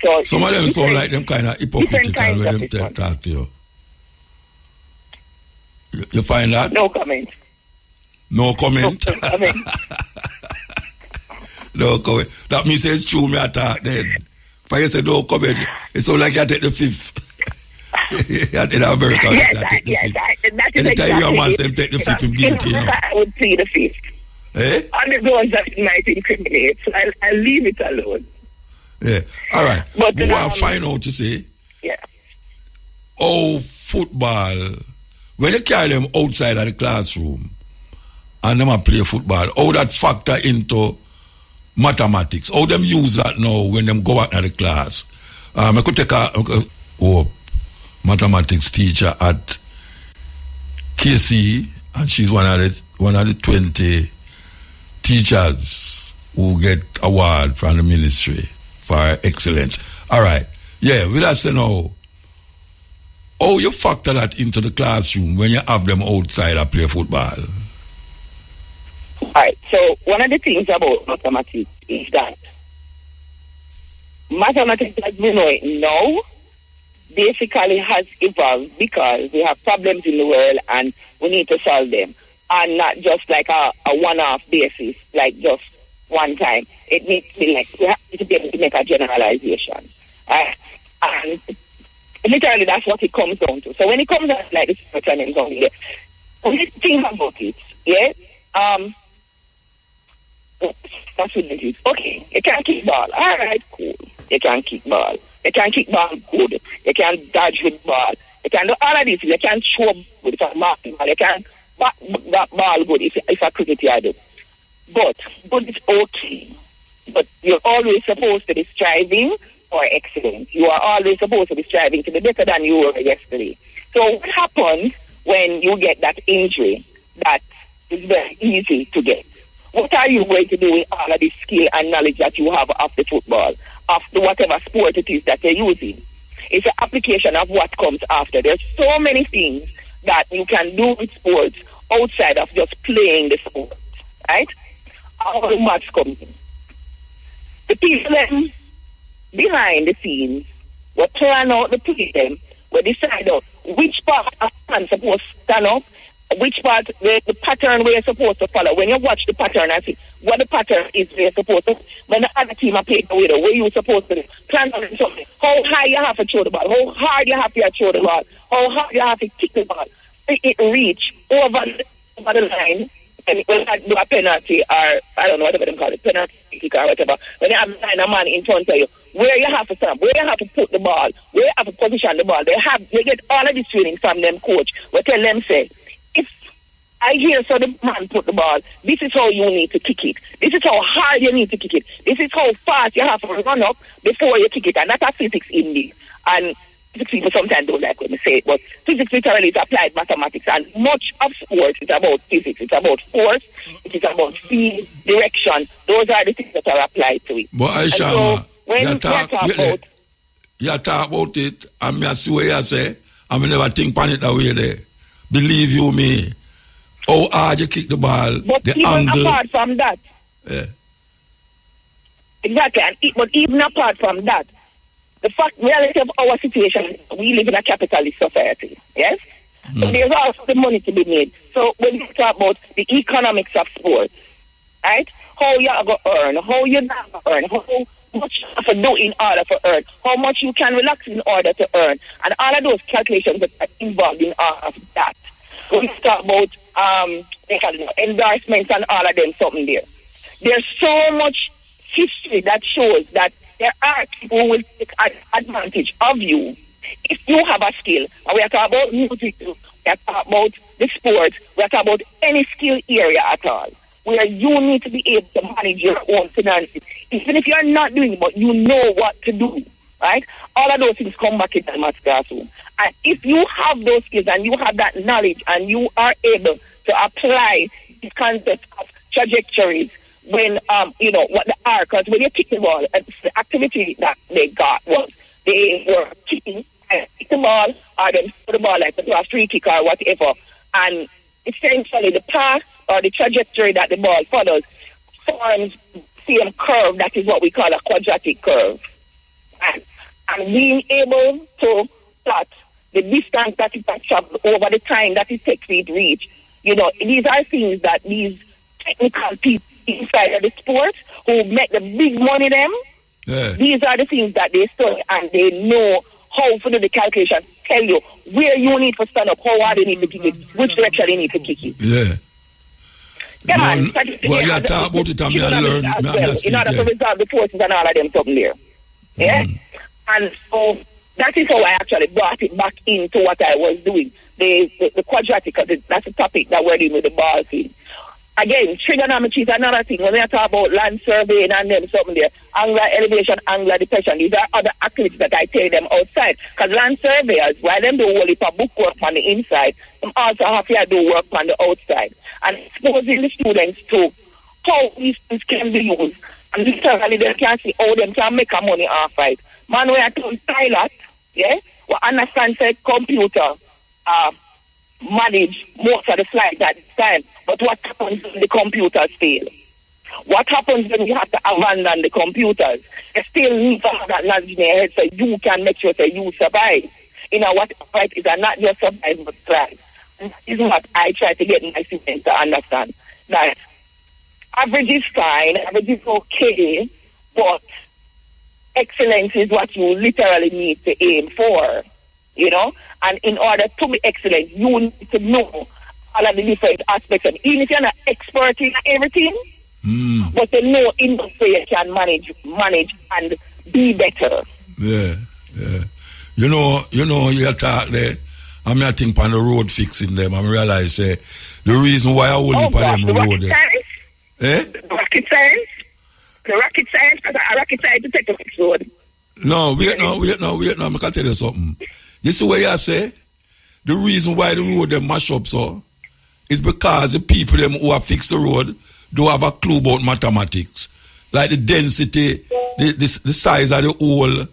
So some of them sound like them kind of hypocritical when them talk to you. You find that? No comment. No comment? No comment. No comment. That means it's true me attack then. If I say no comment, it's all like you take the fifth. In America, that is anytime your man say take the fifth, him guilty, I would plead the fifth. On the ones that might incriminate, so I'll leave it alone. Yeah, all right. But we want to find out, you see, football, when you carry them outside of the classroom and them play football, how that factor into mathematics, how them use that now when them go out of the class. I could take a mathematics teacher at KC, and she's one of the 20 teachers who get award from the ministry for excellence. All right. Yeah, with us now, how you factor that into the classroom when you have them outside and play football? All right. So one of the things about mathematics is that mathematics, as we know it now, basically has evolved because we have problems in the world and we need to solve them, and not just like a one-off basis, like just one time. It needs to be like, we have to be able to make a generalization. And literally that's what it comes down to. So when it comes out like this, when you think about it, that's what it is. Okay, you can kick ball. All right, cool. You can kick ball. You can kick ball good. You can dodge with ball. You can do all of this. You can throw good if I'm marking ball. You can bat that ball good if a cricketer do. But good is okay. But you're always supposed to be striving for excellence. You are always supposed to be striving to be better than you were yesterday. So what happens when you get that injury that is very easy to get? What are you going to do with all of the skill and knowledge that you have of the football, of the whatever sport it is that you're using? It's an application of what comes after. There's so many things that you can do with sports outside of just playing the sport, right? How the match comes in. The people then behind the scenes will plan out the plan, will decide out which part of the plan supposed to stand up, which part, the pattern we're supposed to follow. When you watch the pattern and see what the pattern is we're supposed to, when the other team are playing the way, where you're supposed to plan on something, how high you have to throw the ball, how hard you have to throw the ball, how hard you have to kick the ball, it reach over the line, and it will do a penalty, or I don't know, whatever they call it, penalty kick or whatever. When you have a man in front of you, where you have to stand, where you have to put the ball, where you have to position the ball, they get all of this training from them coach. We tell them, say, if I hear so the man put the ball, this is how you need to kick it. This is how hard you need to kick it. This is how fast you have to run up before you kick it. And that's a physics in this. And physics people sometimes don't like when we say it, but physics literally is applied mathematics. And much of sports is about physics. It's about force. It is about speed, direction. Those are the things that are applied to it. But Aisha, so when you talk about it, and I see what you say, I never think on it that way there. Believe you me, how hard you kick the ball, but the even angle. Apart from that, exactly, but even apart from that, the reality of our situation, we live in a capitalist society, yes? So there's also the money to be made. So when you talk about the economics of sports, right? How you are going to earn, how you not going to earn, how much you have to do in order to earn, how much you can relax in order to earn, and all of those calculations that are involved in all of that. When you talk about endorsements and all of them, something there. There's so much history that shows that there are people who will take advantage of you if you have a skill. And we are talking about music, we are talking about the sport, we are talking about any skill area at all, where you need to be able to manage your own finances. Even if you're not doing it, but you know what to do, right? All of those things come back in the math classroom. And if you have those skills and you have that knowledge and you are able to apply these concepts of trajectories when, what they are, because when you kick the ball, the activity that they got was they were kicking and kick the ball or then throw the ball like a free kick or whatever. And essentially the path or the trajectory that the ball follows forms the same curve. That is what we call a quadratic curve. And being able to plot the distance that it has traveled over the time that it takes it to reach, these are things that these technical people inside of the sport who make the big money these are the things that they study and they know how to do the calculation, tell you where you need to stand up, how hard you need to kick it, which direction you need to kick it. Yeah, man. Well, you talk about it and me learn. In order to resolve the forces and all of them something there. Yeah? And so that is how I actually brought it back into what I was doing. The quadratic, that's the topic that we're doing with the ball thing. Again, trigonometry is another thing. When we talk about land surveying and them something there, angular elevation, angular depression, these are other activities that I tell them outside. Because land surveyors, while them do only for book work on the inside, them also have to do work on the outside. And exposing the students to how these things can be used. And literally they can see how them can make a money off it. Man, we are doing pilot, we understand say computer manage most of the flights at this time. But what happens when the computers fail? What happens when you have to abandon the computers? You still need to have that knowledge in your head so you can make sure that you survive. What right is not just survive but thrive. This is what I try to get my students to understand. That average is fine, average is okay, but excellence is what you literally need to aim for, And in order to be excellent, you need to know all of the different aspects. And even if you're not expert in everything, but to know in the way you can manage and be better. Yeah. You talk there. I think on the road fixing them. I realize the reason why I only on them road there. The rocket science? The rocket science, because a rocket science to take the fix road. No, wait, I can tell you something. You see what I say? The reason why the road them mash up so is because the people them who have fixed the road don't have a clue about mathematics. Like the density, the size of the hole,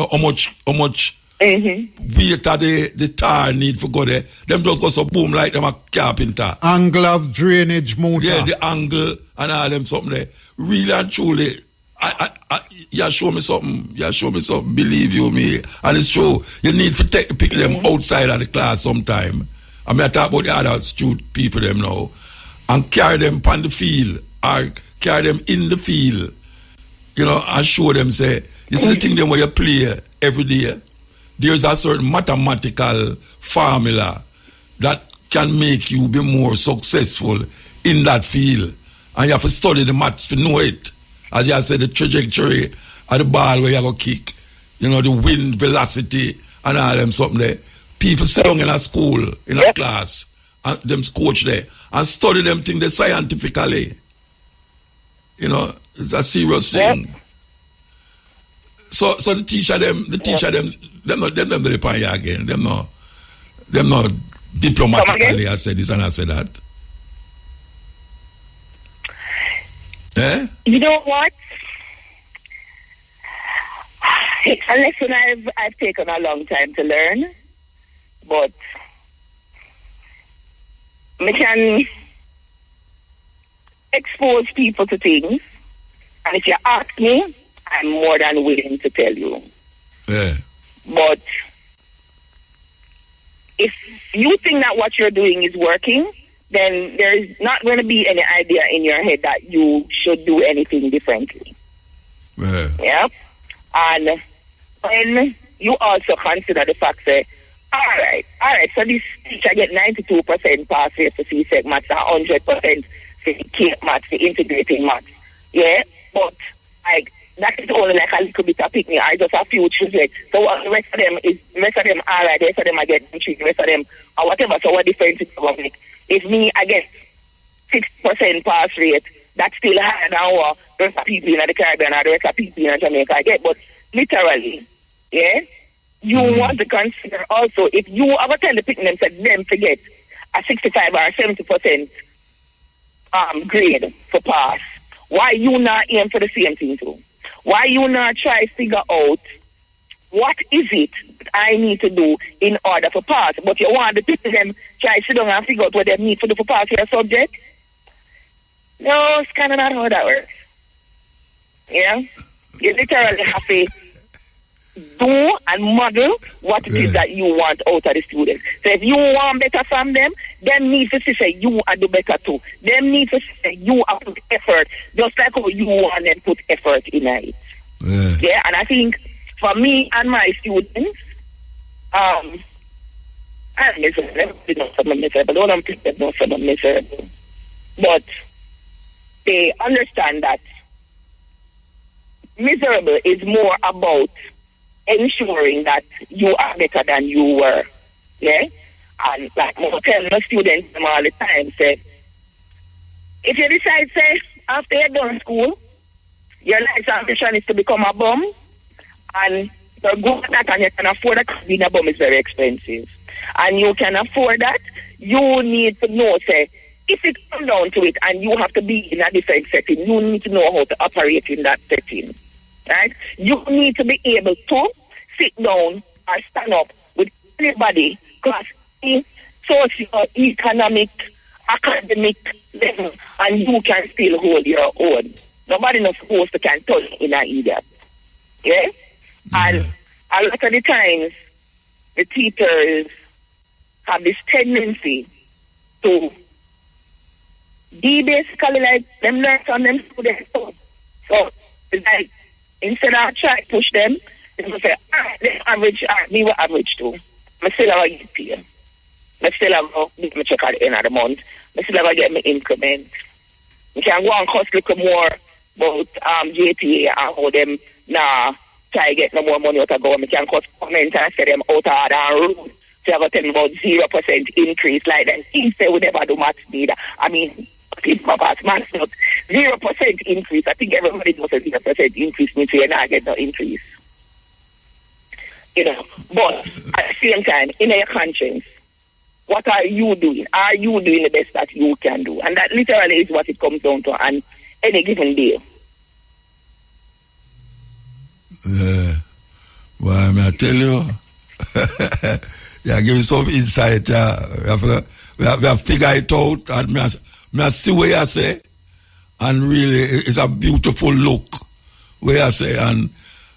how much wait at the tar need for go there. Them just go so boom like them a carpenter. Angle of drainage motor. Yeah, the angle and all them something there. Really and truly, you show me something. You show me something. Believe you me. And it's true. You need to pick them outside of the class sometime. I mean, I talk about the other student people them now. And carry them on the field. Or carry them in the field. You know, and show them, say, you see the thing them where you play every day. There's a certain mathematical formula that can make you be more successful in that field. And you have to study the maths to know it. As you said, the trajectory of the ball where you go kick, you know, the wind velocity and all them something there. People sit down in a school, in a class, and them coach there, and study them things there scientifically. You know, it's a serious thing. So the teacher them not the reply again. Them not diplomatically I said this and I said that. You know what? It's a lesson I've taken a long time to learn, but I can expose people to things, and if you ask me, I'm more than willing to tell you. Yeah. But if you think that what you're doing is working, then there's not going to be any idea in your head that you should do anything differently. Yeah. And when you also consider the fact that, all right, so this teacher get 92% pass rate for CSEC maths and 100% for CAPE maths, for integrating maths. Yeah, but like that is only like a little bit of pick me, or just a few children. So the rest of them all right, the rest of them I get 3, the rest of them or whatever. So what difference is going to make? If me I get 6% pass rate, that's still higher than what the rest of people in the Caribbean or the rest of people in Jamaica I get. But literally, yeah, you want to consider also if you ever tell the picnic them to get a 65 or 70% grade for pass, why you not aim for the same thing too? Why you not try to figure out what is it I need to do in order to pass? But you want the people them try to sit down and figure out what they need to do for pass your subject? No, it's kind of not how that works. Yeah? You literally have to do and model what it is that you want out of the students. So if you want better from them need to say you are do better too. Them need to say you are put effort, just like how you want them put effort in it. Yeah, and I think for me and my students, I'm miserable. Miserable. But they understand that miserable is more about ensuring that you are better than you were. Yeah? And like I tell my students all the time, say, if you decide, say, after you're done school, your life's ambition is to become a bum, and you're good at that and you can afford that, being a bum is very expensive. And you can afford that, you need to know, say, if it comes down to it and you have to be in a different setting, you need to know how to operate in that setting. Right? You need to be able to sit down or stand up with anybody, class, socio-economic, academic level, and you can still hold your own. Nobody not supposed to can touch in an idiot. Yeah? And a lot of the times, the teachers have this tendency to be basically like them learn from them students. So it's like, instead of trying to push them, they will say, they average, me will average too. I still have to get paid. I still have to get my check at the end of the month. I still have to get my increment. You can go and cost a little more about JPA and how them try to get no more money out of government. You can cost comment and say them out of the road. So you have to tell them about 0% increase like that. Instead we never do maths neither. I mean, people pass maths not 0% increase. I think everybody knows a 0% increase means you're not getting no increase. You know, but at the same time, in your conscience, what are you doing? Are you doing the best that you can do? And that literally is what it comes down to on any given day. Yeah. Well, I tell you, Yeah, give you some insight. We have to figure it out. And me see what you say. And really, it's a beautiful look. Where I say, and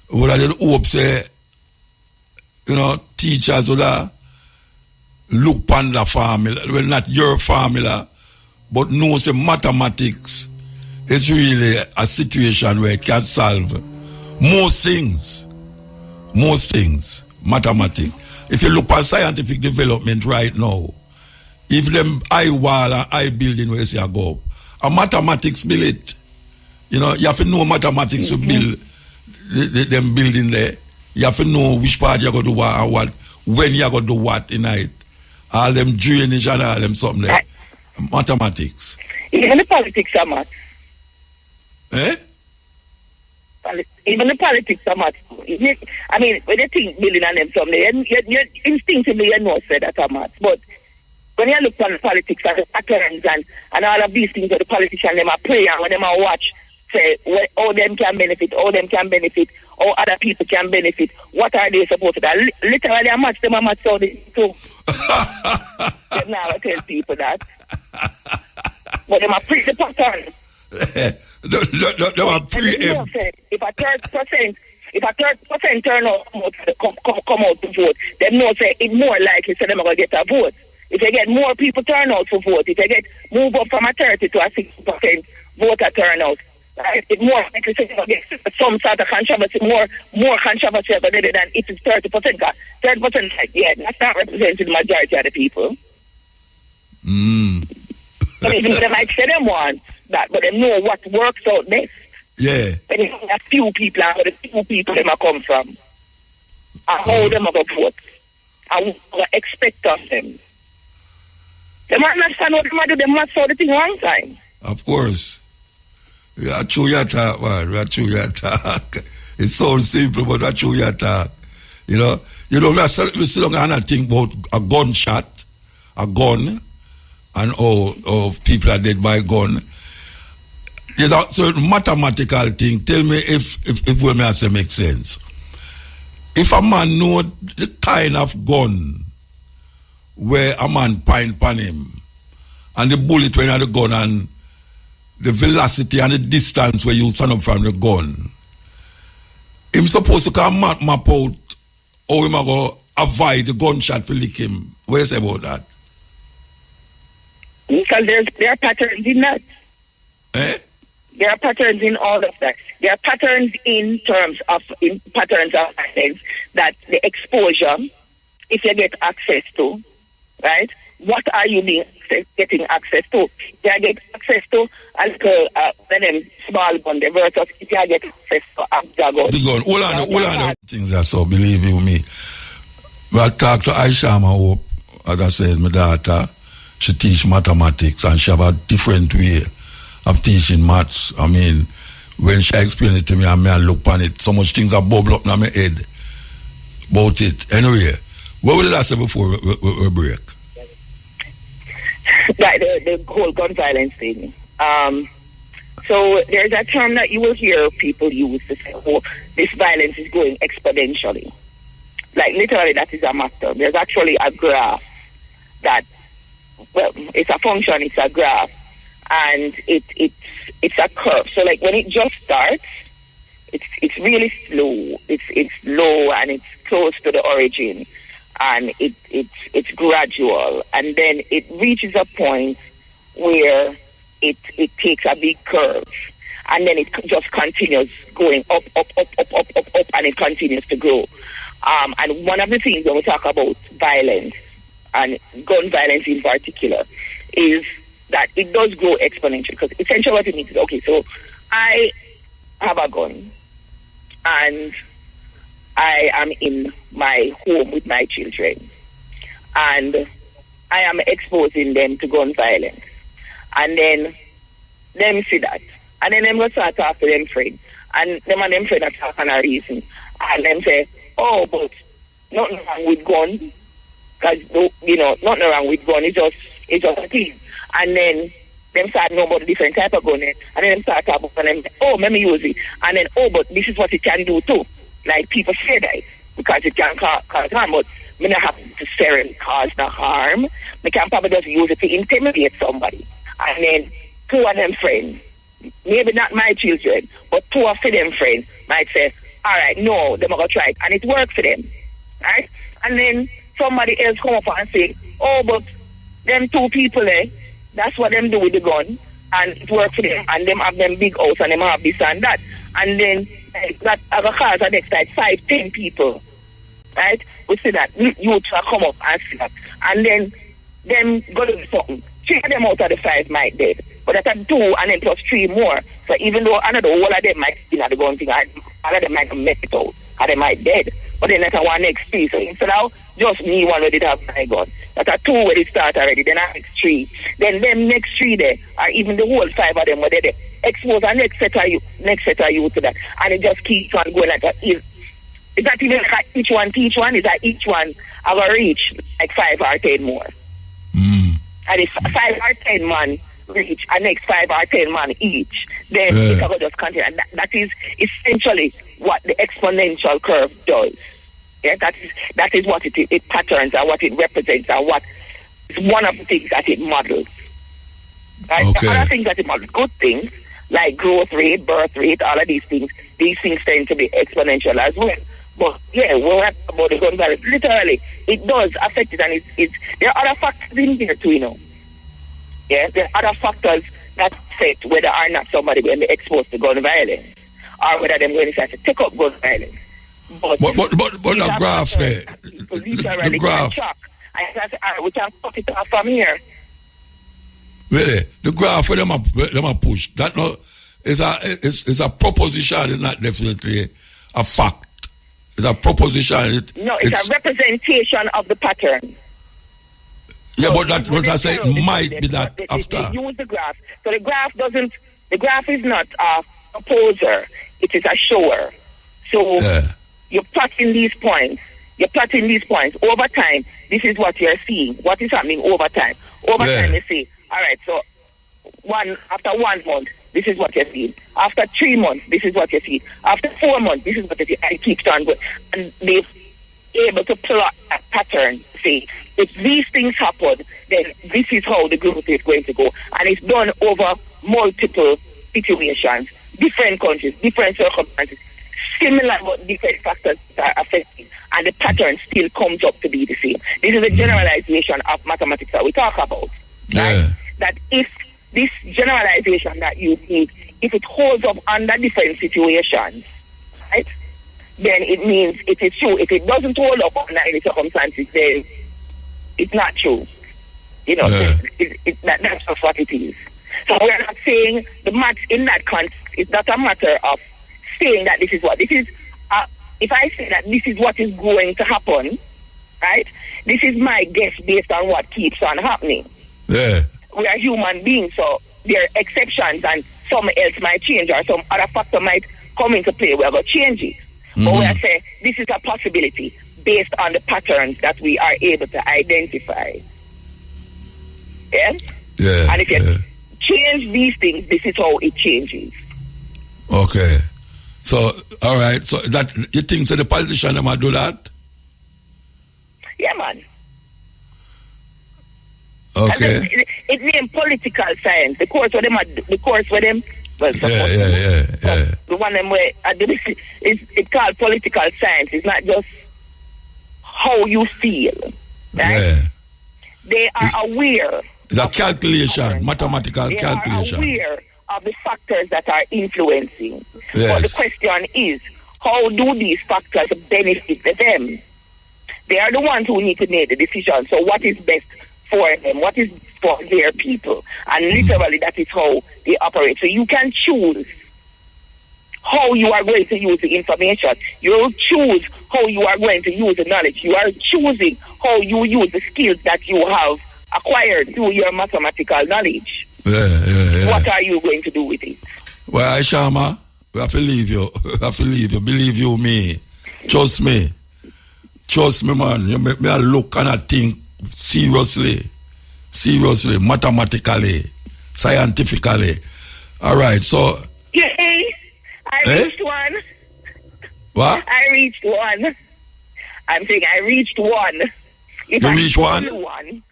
what I did hope say, teachers would look upon the formula, well, not your formula, but know say mathematics is really a situation where it can solve most things, mathematics. If you look at scientific development right now, if them high wall and high building where you say go up, a mathematics build it. You have to know mathematics to build them building there. You have to know which part you're going to do what and what, when you're going to do what in it. All them drainage and all them something there. Mathematics. Even the politics are maths. Eh? Even the politics are maths. I mean, when you think building on them something, you instinctively you know say that are maths. But when you look at the politics and the patterns and all of these things that the politicians them are praying and when them are watch, say how them can benefit, how other people can benefit, what are they supposed to do? Literally, I match them, I match all this too. They now tell people that. But them are pre the pattern. They are pre If a 30% turnout come out to vote, them know say it's more likely so them are going to get a vote. If they get more people turn out for vote, if they get move up from a 30 to a 60% voter turnout, right? It's more likely to get some sort of controversy, more controversy than if it's 30%. 30%, that's not representing the majority of the people. But even they might say them want that, but they know what works out best. Yeah. And it's a few people and where the few people them come from. And how them are going to vote. And what expect of them. They might understand what they might do, they must saw the thing wrong time. Of course. That's true you talk, man. That's true you talk. It sounds simple, but that's true you talk. We still don't think about a gunshot, a gun, and all people are dead by gun. There's a certain mathematical thing. Tell me if what I say makes sense. If a man know the kind of gun where a man point upon him, and the bullet went at the gun, and the velocity and the distance where you stand up from the gun, him supposed to come map out how him go avoid the gunshot to lick him. What you say about that? Because there are patterns in that. Eh? There are patterns in all of that. There are patterns in patterns of violence that the exposure, if you get access to, right? What are you getting access to? If you get access to a small gun versus if you get access to a gun. The gun. All on things are so, believe you me. I talk to Aisha, my hope, as I said, my daughter, she teach mathematics and she have a different way of teaching maths. I mean, when she explained it to me, I look on it, so much things are bubble up in my head about it. Anyway, what did I say before we break? The whole gun violence thing. So there's a term that you will hear people use to say, oh, this violence is going exponentially. Like literally that is a matter. There's actually a graph that, well, it's a function, it's a graph, and it's a curve. So like when it just starts, it's really slow. It's low and it's close to the origin, and it's gradual, and then it reaches a point where it takes a big curve, and then it just continues going up, and it continues to grow. And one of the things when we talk about violence, and gun violence in particular, is that it does grow exponentially. Because essentially what it means is, okay, so I have a gun, and I am in my home with my children, and I am exposing them to gun violence. And then them see that. And then them go start talk to them friends. And them and them friends are talking a reason. And them say, oh, but nothing wrong with gun. Because, nothing wrong with gun. It's just a thing. And then them start know about a different type of gun. And then them start talking about them, oh, let me use it. And then, oh, but this is what it can do too. Like people say that. because it can cause harm, but me not have to necessarily cause no harm. Me can probably just use it to intimidate somebody. And then 2 of them friends, maybe not my children, but 2 of them friends might say, all right, no, they're going to try it. And it works for them. Right? And then somebody else come up and say, oh, but them 2 people, that's what them do with the gun. And it works for them. And them have them big house and them have this and that. And then that have a cause the next time 5-10 people. Right? We see that. Youth will come up and see that. And then them go to something. 3 of them out of the 5 might dead. But that's 2 and then plus 3 more. So even though another all of them might be at the gun thing, all of them might make it out. And they might dead. But then that's a 1 next 3. So instead of just me one where they have my gun. That's a 2 where they start already. Then a next 3. Then them next 3 there, or even the whole 5 of them where they expose a next set of youth to that. And it just keeps on going like that. It's not even like each one teach one. It's like each one have a reach like 5 or 10 more. And if 5 or 10 man reach a next 5 or 10 man each, then it will just continue. And that is essentially what the exponential curve does. Yeah, that is what it patterns and what it represents and what is one of the things that it models. Right? Okay. The other things that it models, good things like growth rate, birth rate, all of these things tend to be exponential as well. But yeah, we're about the gun violence. Literally, it does affect it, and it's there are other factors in here too, you know. Yeah, there are other factors that affect whether or not somebody will be exposed to gun violence, or whether they're going to take up gun violence. But the graph there, the graph. We can cut it off from here. Really, the graph where them are push. That no, is a proposition. It's not definitely a fact. It's a proposition. It's a representation of the pattern. Yeah, so but what I say might be that after. They use the graph. So the graph is not a proposer. It is a shower. So you're plotting these points. Over time, this is what you're seeing. What is happening over time? Over time, you see, all right, so after 1 month, this is what you're seeing. After 3 months, this is what you're seeing. After 4 months, this is what you're seeing. And it keeps on going. And they're able to plot a pattern. See, if these things happen, then this is how the growth is going to go. And it's done over multiple situations, different countries, different circumstances, similar but different factors that are affecting. And the pattern still comes up to be the same. This is a generalization of mathematics that we talk about. Right? That if this generalization that you need, if it holds up under different situations, right, then it means it is true. If it doesn't hold up under any circumstances, then it's not true. You know, that's just what it is. So we're not saying the math in that context is not a matter of saying that this is what this is. If I say that this is what is going to happen, right, this is my guess based on what keeps on happening. Yeah. We are human beings, so there are exceptions, and some else might change, or some other factor might come into play. We're going to change it. But we are saying this is a possibility based on the patterns that we are able to identify. Yeah? Yeah. And if you change these things, this is how it changes. Okay. So, all right. So, that you think so the politician might do that? Yeah, man. Okay. It's named political science. The course where them, well, the one them where it's called political science. It's not just how you feel. Right? Yeah. They are aware. It's a calculation, mathematical calculation. They are aware of the factors that are influencing. Yes. But the question is, how do these factors benefit them? They are the ones who need to make the decision. So what is best for them? What is for their people? And literally that is how they operate. So you can choose how you are going to use the information. You choose how you are going to use the knowledge. You are choosing how you use the skills that you have acquired through your mathematical knowledge. Yeah. What are you going to do with it? Well, Shama, we have to leave you. Believe you, me. Trust me, man. You make me look and I think seriously, mathematically, scientifically. All right, so. Yay! I reached one. What? I reached one. I'm saying I reached one. If you I reach one? One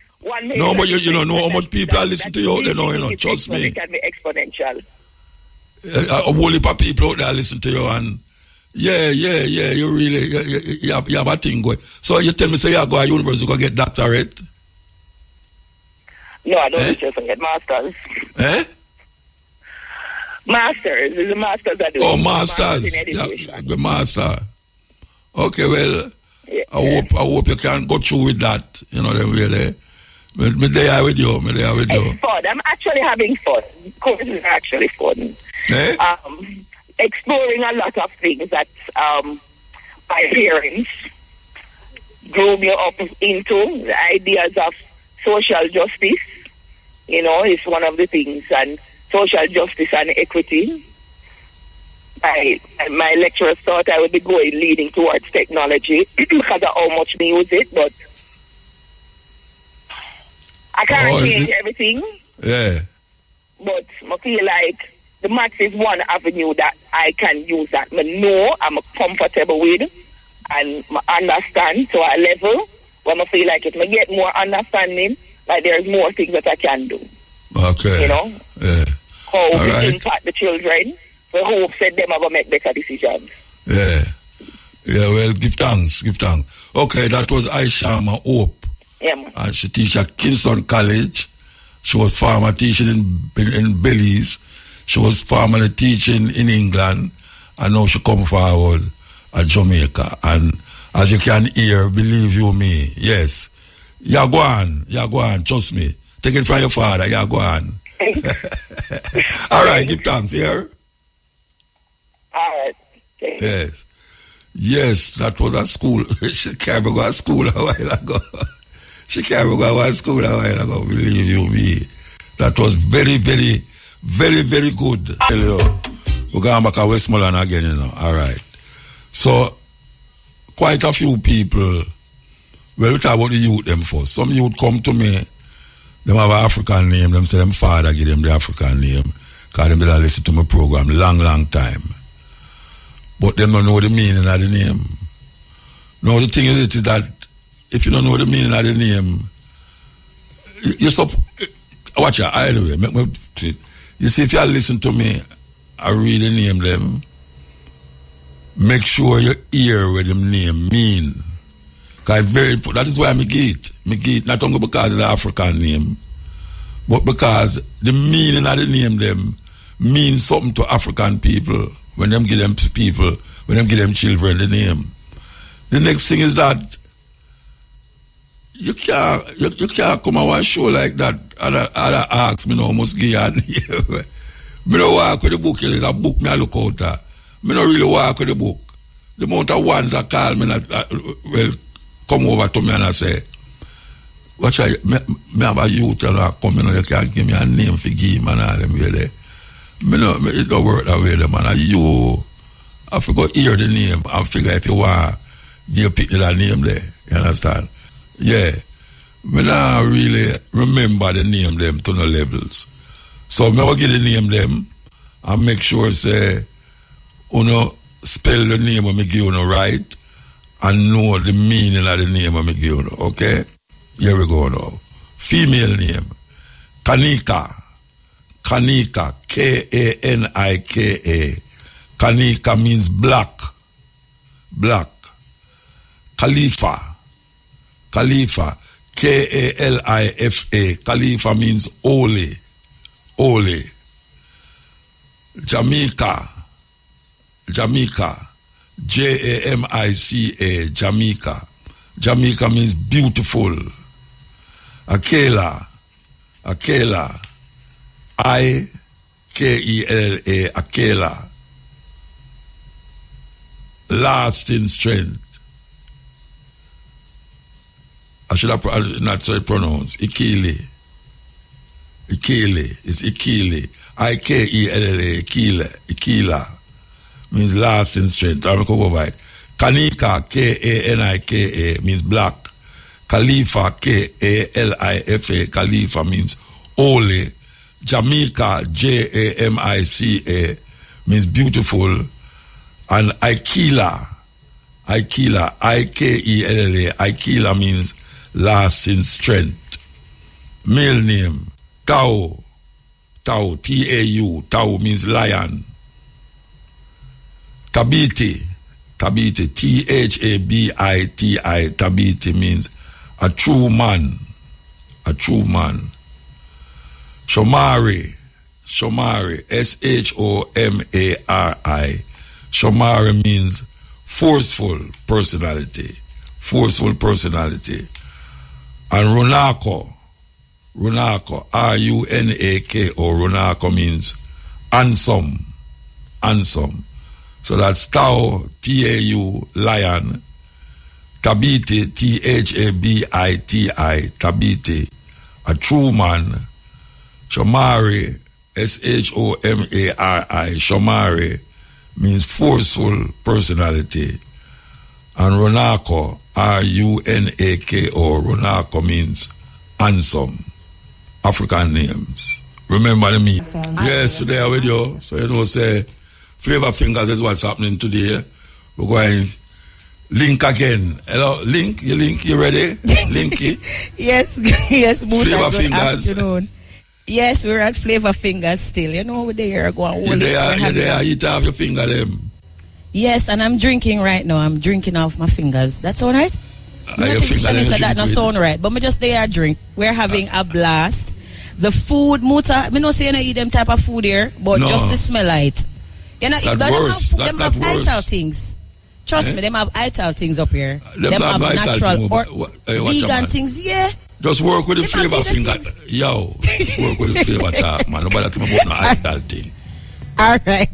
no, but you don't know how much people are listening to you out there now, you know. Trust me. It can be exponential. A whole heap of people out there listen to you, and yeah, you really, you have a thing going. So you tell me, say you go to university, go get doctorate? No, I don't just get masters. Masters. It's a master's I do. Oh, masters. Yeah, the master. Okay, well, yeah. I hope you can go through with that. You know, them really. Me there with you. It's fun. I'm actually having fun. Courses are actually fun. Exploring a lot of things that my parents grew me up into. The ideas of social justice, you know, is one of the things, and social justice and equity. My lecturers thought I would be leading towards technology because of how much we use it, but I can't change everything. Yeah. But I feel like the maths is one avenue that I can use that I know I'm comfortable with and I understand to a level where I feel like if I get more understanding, like there's more things that I can do. Okay. You know? Yeah. How we impact the children. We hope that them are going to make better decisions. Yeah. Yeah, well, give thanks. Okay, that was Aishama Hope. Yeah, man. And she teaches at Kingston College. She was former teaching in Belize. She was formerly teaching in England. And now she come forward at Jamaica. And as you can hear, believe you me, yes. You go on, trust me. Take it from your father, you go on. All right, give thanks, here. All right. Okay. Yes, that was at school. She can't go to school a while ago. Believe you me. That was very, very, very, very good. Hello. We're going back to Westmoreland again, you know. All right. So, quite a few people, well, we talk about the youth them first. Some youth come to me, them have an African name, them say them father give them the African name, because them did listen to my program long time. But them don't know the meaning of the name. Now, the thing is that if you don't know the meaning of the name, watch out, anyway, you see, if you listen to me, I read the name them, make sure you hear what the name mean. Because that is why I get it not only because of the African name, but because the meaning of the name them means something to African people when them give them people, when them give them children the name. The next thing is that you can't come on a show like that and ask me now must give you a name. Me don't walk with the book, there's a book me I look out at. Me don't really walk with the book. The amount of ones that call me well come over to me and I say, watch I me have a youth that come in and you can't give me a name for give him and all them way there. It don't work that way there, man. You I forgot hear the name and figure if you want you pick that name there. You understand? Yeah. Me not really remember the name them to no levels. So me will get the name them and make sure say spell the name of me give you right and know the meaning of the name of me give you, okay? Here we go now. Female name. Kanika, Kanika, Kanika. Kanika means black. Khalifa, Khalifa, Kalifa. Khalifa means holy. Jamaica, Jamaica, Jamaica. Jamaica means beautiful. Akela, Ikela, Akela. Lasting strength. I should have not say pronounce. Ikele. It's Ikele. Ikela. Ikela means lasting strength. I'm going to go by it. Kanika, Kanika means black. Khalifa, Kalifa. Khalifa means holy. Jamaica, Jamica means beautiful. And Ikela Ikela, I-K-E-L-L-A. Ikela means lasting strength. Male name, Tau. Tau, T-A-U. Tau means lion. Tabiti, T-H-A-B-I-T-I. Tabiti means a true man. A true man. Shomari, S-H-O-M-A-R-I. Shomari means forceful personality. And Runako, R-U-N-A-K-O. Runako means handsome. So that's Tau, T-A-U, lion. Tabiti, T-H-A-B-I-T-I. Tabiti, a true man. Shomari, S-H-O-M-A-R-I. Shomari means forceful personality. And Runako, R-U-N-A-K-O. Runako means handsome. African names. Remember the me? Yes, today I'm with you. So you know, say, Flavor Fingers is what's happening today. We're going Link again. Hello, Link? You ready? Linky? Yes, Flavor Fingers. Afternoon. Yes, we're at Flavor Fingers still. You know, we're there going. You're there. You have your finger them. Yes, and I'm drinking right now. I'm drinking off my fingers. That's all right? Your finger that not sound right. But me just there drink. We're having a blast. The food, Muta, me no say you know eat them type of food here, but just the smell of it. You know, them have ital things. Trust me, them have ital things up here. Them have natural or vegan things, yeah. Just work with the Flavor Finger. Yo, just work with the Flavor talk, man. Nobody talk about no ital thing. All right.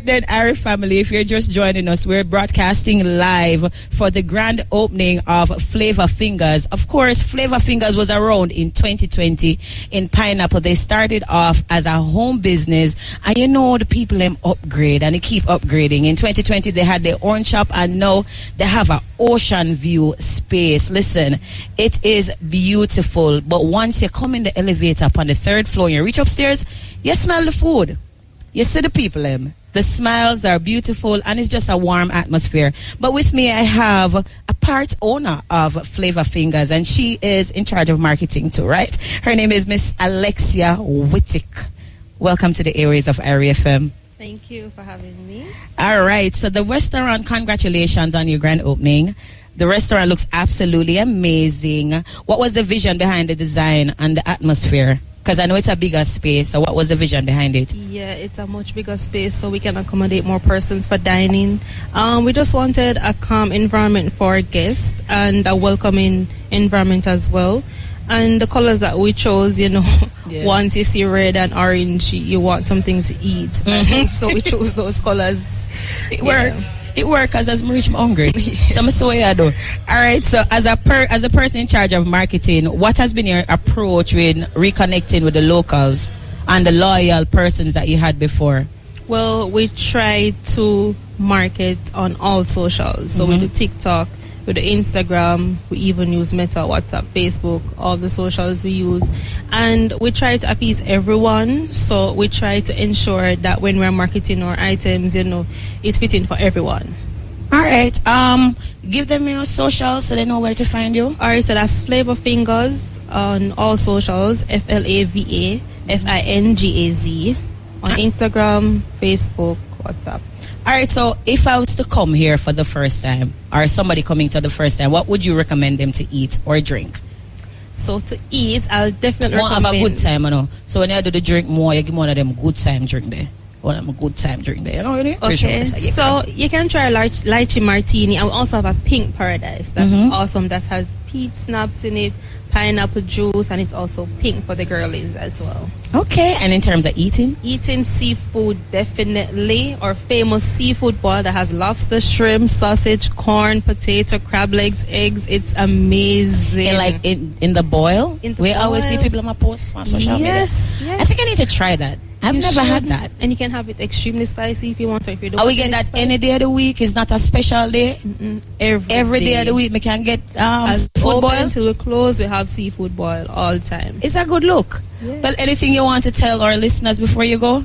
Then, Ari family, if you're just joining us, we're broadcasting live for the grand opening of Flavor Fingers. Of course, Flavor Fingers was around in 2020 in Pineapple. They started off as a home business, and you know the people them upgrade and they keep upgrading. In 2020, they had their own shop, and now they have an ocean view space. Listen, it is beautiful, but once you come in the elevator up on the 3rd floor, you reach upstairs, you smell the food. You see the people. The smiles are beautiful, and it's just a warm atmosphere. But with me, I have a part owner of Flavor Fingers, and she is in charge of marketing too, right? Her name is Miss Alexia Wittick. Welcome to the airways of Area FM. Thank you for having me. All right. So the restaurant, congratulations on your grand opening. The restaurant looks absolutely amazing. What was the vision behind the design and the atmosphere? Because I know it's a bigger space, so what was the vision behind it? Yeah, it's a much bigger space, so we can accommodate more persons for dining. We just wanted a calm environment for our guests and a welcoming environment as well. And the colors that we chose, you know, once you see red and orange, you want something to eat. So we chose those colors. It worked. It worked because I'm rich, I'm hungry. So I'm so I do. All right. So as a person in charge of marketing, what has been your approach with reconnecting with the locals and the loyal persons that you had before? Well, we try to market on all socials. So with the TikTok, with the Instagram, we even use Meta, WhatsApp, Facebook, all the socials we use. And we try to appease everyone. So we try to ensure that when we're marketing our items, you know, it's fitting for everyone. All right. Give them your socials so they know where to find you. All right. So that's Flavor Fingers on all socials, FLAVA FINGAZ on Instagram, Facebook, WhatsApp. All right, so if I was to come here for the first time, or somebody coming to the first time, what would you recommend them to eat or drink? So to eat, I'll definitely recommend... have a good time, you know. So when you do the drink more, you give one of them good time drink there. One of them good time drink there, you know what I mean? Okay, so you can try lychee martini, and we also have a pink paradise. That's awesome. That has peach schnapps in it, pineapple juice, and it's also pink for the girlies as well. Okay, and in terms of eating? Eating seafood, definitely. Our famous seafood boil that has lobster, shrimp, sausage, corn, potato, crab legs, eggs. It's amazing. And like in the boil? We always see people on my posts on social media. Yes. I think I need to try that. I've never had that. And you can have it extremely spicy if you want, or if you don't. Are we get that spicy any day of the week? It's not a special day? Every day of the week we can get seafood boil? Until we close, we have seafood boil all the time. It's a good look. Yes. Well, anything you want to tell our listeners before you go?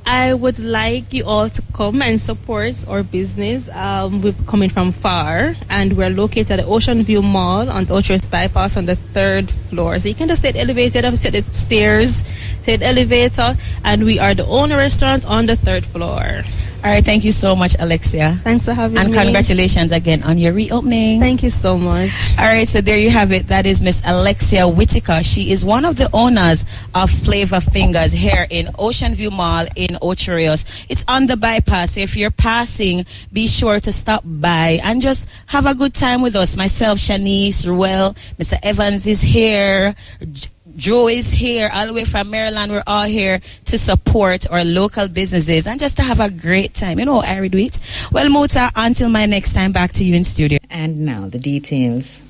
I would like you all to come and support our business. We're coming from far, and we're located at the Ocean View Mall on the Ocean Bypass on the 3rd floor. So you can just take the elevator, take the stairs, take the elevator, and we are the only restaurant on the 3rd floor. All right, thank you so much, Alexia. Thanks for having me. And congratulations again on your reopening. Thank you so much. All right, so there you have it. That is Miss Alexia Whitaker. She is one of the owners of Flavor Fingers here in Ocean View Mall in Ocho Rios. It's on the bypass, so if you're passing, be sure to stop by and just have a good time with us. Myself, Shanice, Ruel, Mr. Evans is here, Joe is here, all the way from Maryland. We're all here to support our local businesses and just to have a great time. You know how I do it. Well, Muta, until my next time, back to you in studio. And now the details.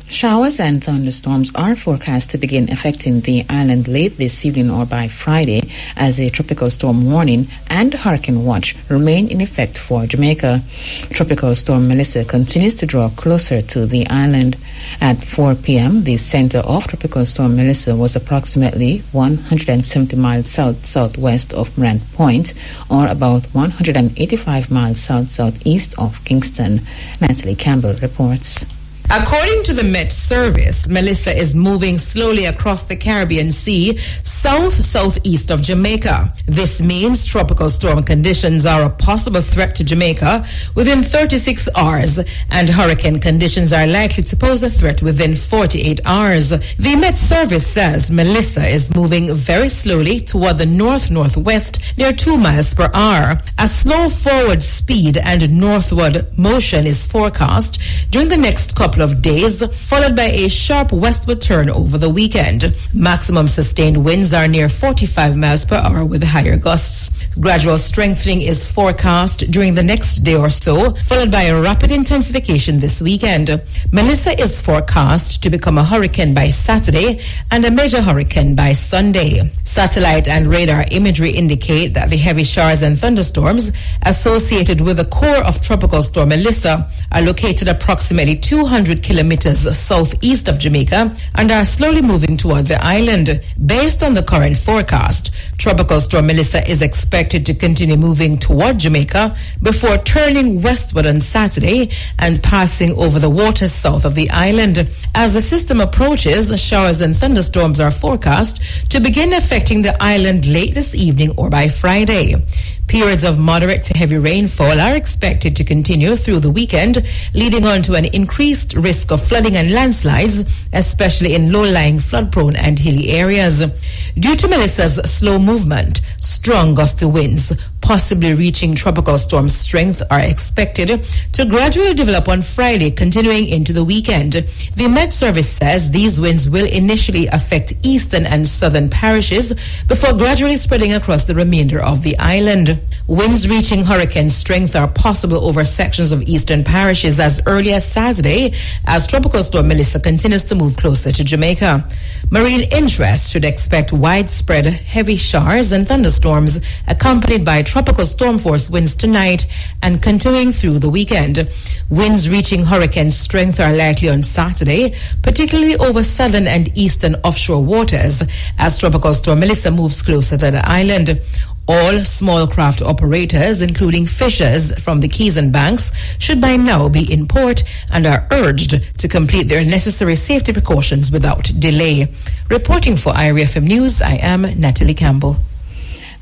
Showers and thunderstorms are forecast to begin affecting the island late this evening or by Friday as a tropical storm warning and hurricane watch remain in effect for Jamaica. Tropical storm Melissa continues to draw closer to the island. At 4 p.m., the center of tropical storm Melissa was approximately 170 miles south-southwest of Morant Point, or about 185 miles south-southeast of Kingston. Natalie Campbell reports. According to the Met Service, Melissa is moving slowly across the Caribbean Sea, south-southeast of Jamaica. This means tropical storm conditions are a possible threat to Jamaica within 36 hours, and hurricane conditions are likely to pose a threat within 48 hours. The Met Service says Melissa is moving very slowly toward the north-northwest near 2 miles per hour. A slow forward speed and northward motion is forecast during the next couple of days, followed by a sharp westward turn over the weekend. Maximum sustained winds are near 45 miles per hour with higher gusts. Gradual strengthening is forecast during the next day or so, followed by a rapid intensification this weekend. Melissa is forecast to become a hurricane by Saturday and a major hurricane by Sunday. Satellite and radar imagery indicate that the heavy showers and thunderstorms associated with the core of Tropical Storm Melissa are located approximately 200 kilometers southeast of Jamaica and are slowly moving toward the island. Based on the current forecast, Tropical Storm Melissa is expected to continue moving toward Jamaica before turning westward on Saturday and passing over the waters south of the island. As the system approaches, showers and thunderstorms are forecast to begin affecting the island late this evening or by Friday. Periods of moderate to heavy rainfall are expected to continue through the weekend, leading on to an increased risk of flooding and landslides, especially in low-lying, flood-prone and hilly areas. Due to Melissa's slow movement, strong gusty winds, possibly reaching tropical storm strength, are expected to gradually develop on Friday, continuing into the weekend. The Met Service says these winds will initially affect eastern and southern parishes before gradually spreading across the remainder of the island. Winds reaching hurricane strength are possible over sections of eastern parishes as early as Saturday as Tropical Storm Melissa continues to move closer to Jamaica. Marine interests should expect widespread heavy showers and thunderstorms accompanied by tropical storm force winds tonight and continuing through the weekend. Winds reaching hurricane strength are likely on Saturday, particularly over southern and eastern offshore waters as Tropical Storm Melissa moves closer to the island. All small craft operators, including fishers from the Keys and Banks, should by now be in port and are urged to complete their necessary safety precautions without delay. Reporting for IRFM News, I am Natalie Campbell.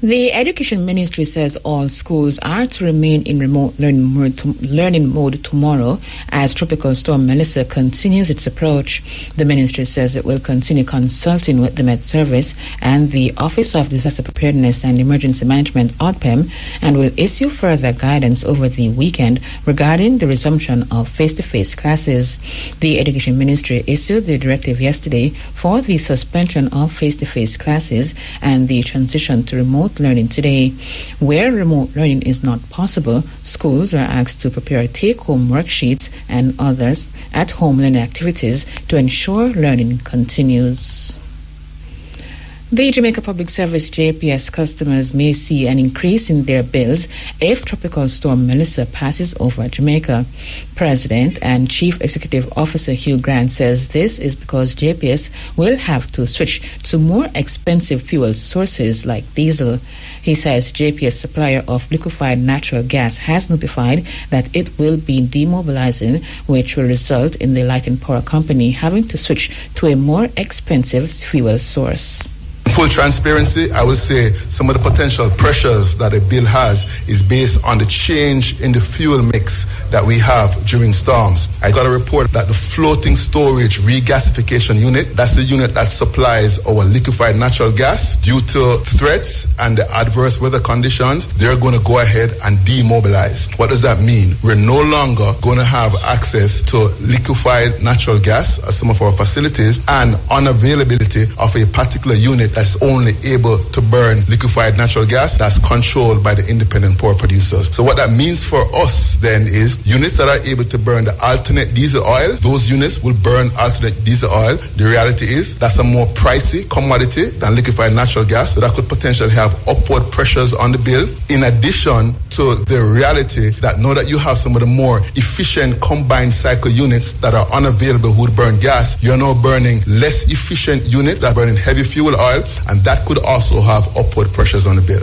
The Education Ministry says all schools are to remain in remote learning mode tomorrow as Tropical Storm Melissa continues its approach. The ministry says it will continue consulting with the Met Service and the Office of Disaster Preparedness and Emergency Management, ODPEM, and will issue further guidance over the weekend regarding the resumption of face-to-face classes. The Education Ministry issued the directive yesterday for the suspension of face-to-face classes and the transition to remote learning today. Where remote learning is not possible, schools are asked to prepare take-home worksheets and others at-home learning activities to ensure learning continues. The Jamaica Public Service JPS customers may see an increase in their bills if Tropical Storm Melissa passes over Jamaica. President and Chief Executive Officer Hugh Grant says this is because JPS will have to switch to more expensive fuel sources like diesel. He says JPS supplier of liquefied natural gas has notified that it will be demobilizing, which will result in the Light and Power Company having to switch to a more expensive fuel source. Full transparency, I would say some of the potential pressures that a bill has is based on the change in the fuel mix that we have during storms. I got a report that the floating storage regasification unit, that's the unit that supplies our liquefied natural gas, due to threats and the adverse weather conditions, they're going to go ahead and demobilize. What does that mean? We're no longer going to have access to liquefied natural gas at some of our facilities, and unavailability of a particular unit that's only able to burn liquefied natural gas that's controlled by the independent power producers. So what that means for us then is units that are able to burn the alternate diesel oil, those units will burn alternate diesel oil. The reality is that's a more pricey commodity than liquefied natural gas, so that could potentially have upward pressures on the bill. In addition to the reality that now that you have some of the more efficient combined cycle units that are unavailable who would burn gas, you're now burning less efficient units that are burning heavy fuel oil, and that could also have upward pressures on the bill.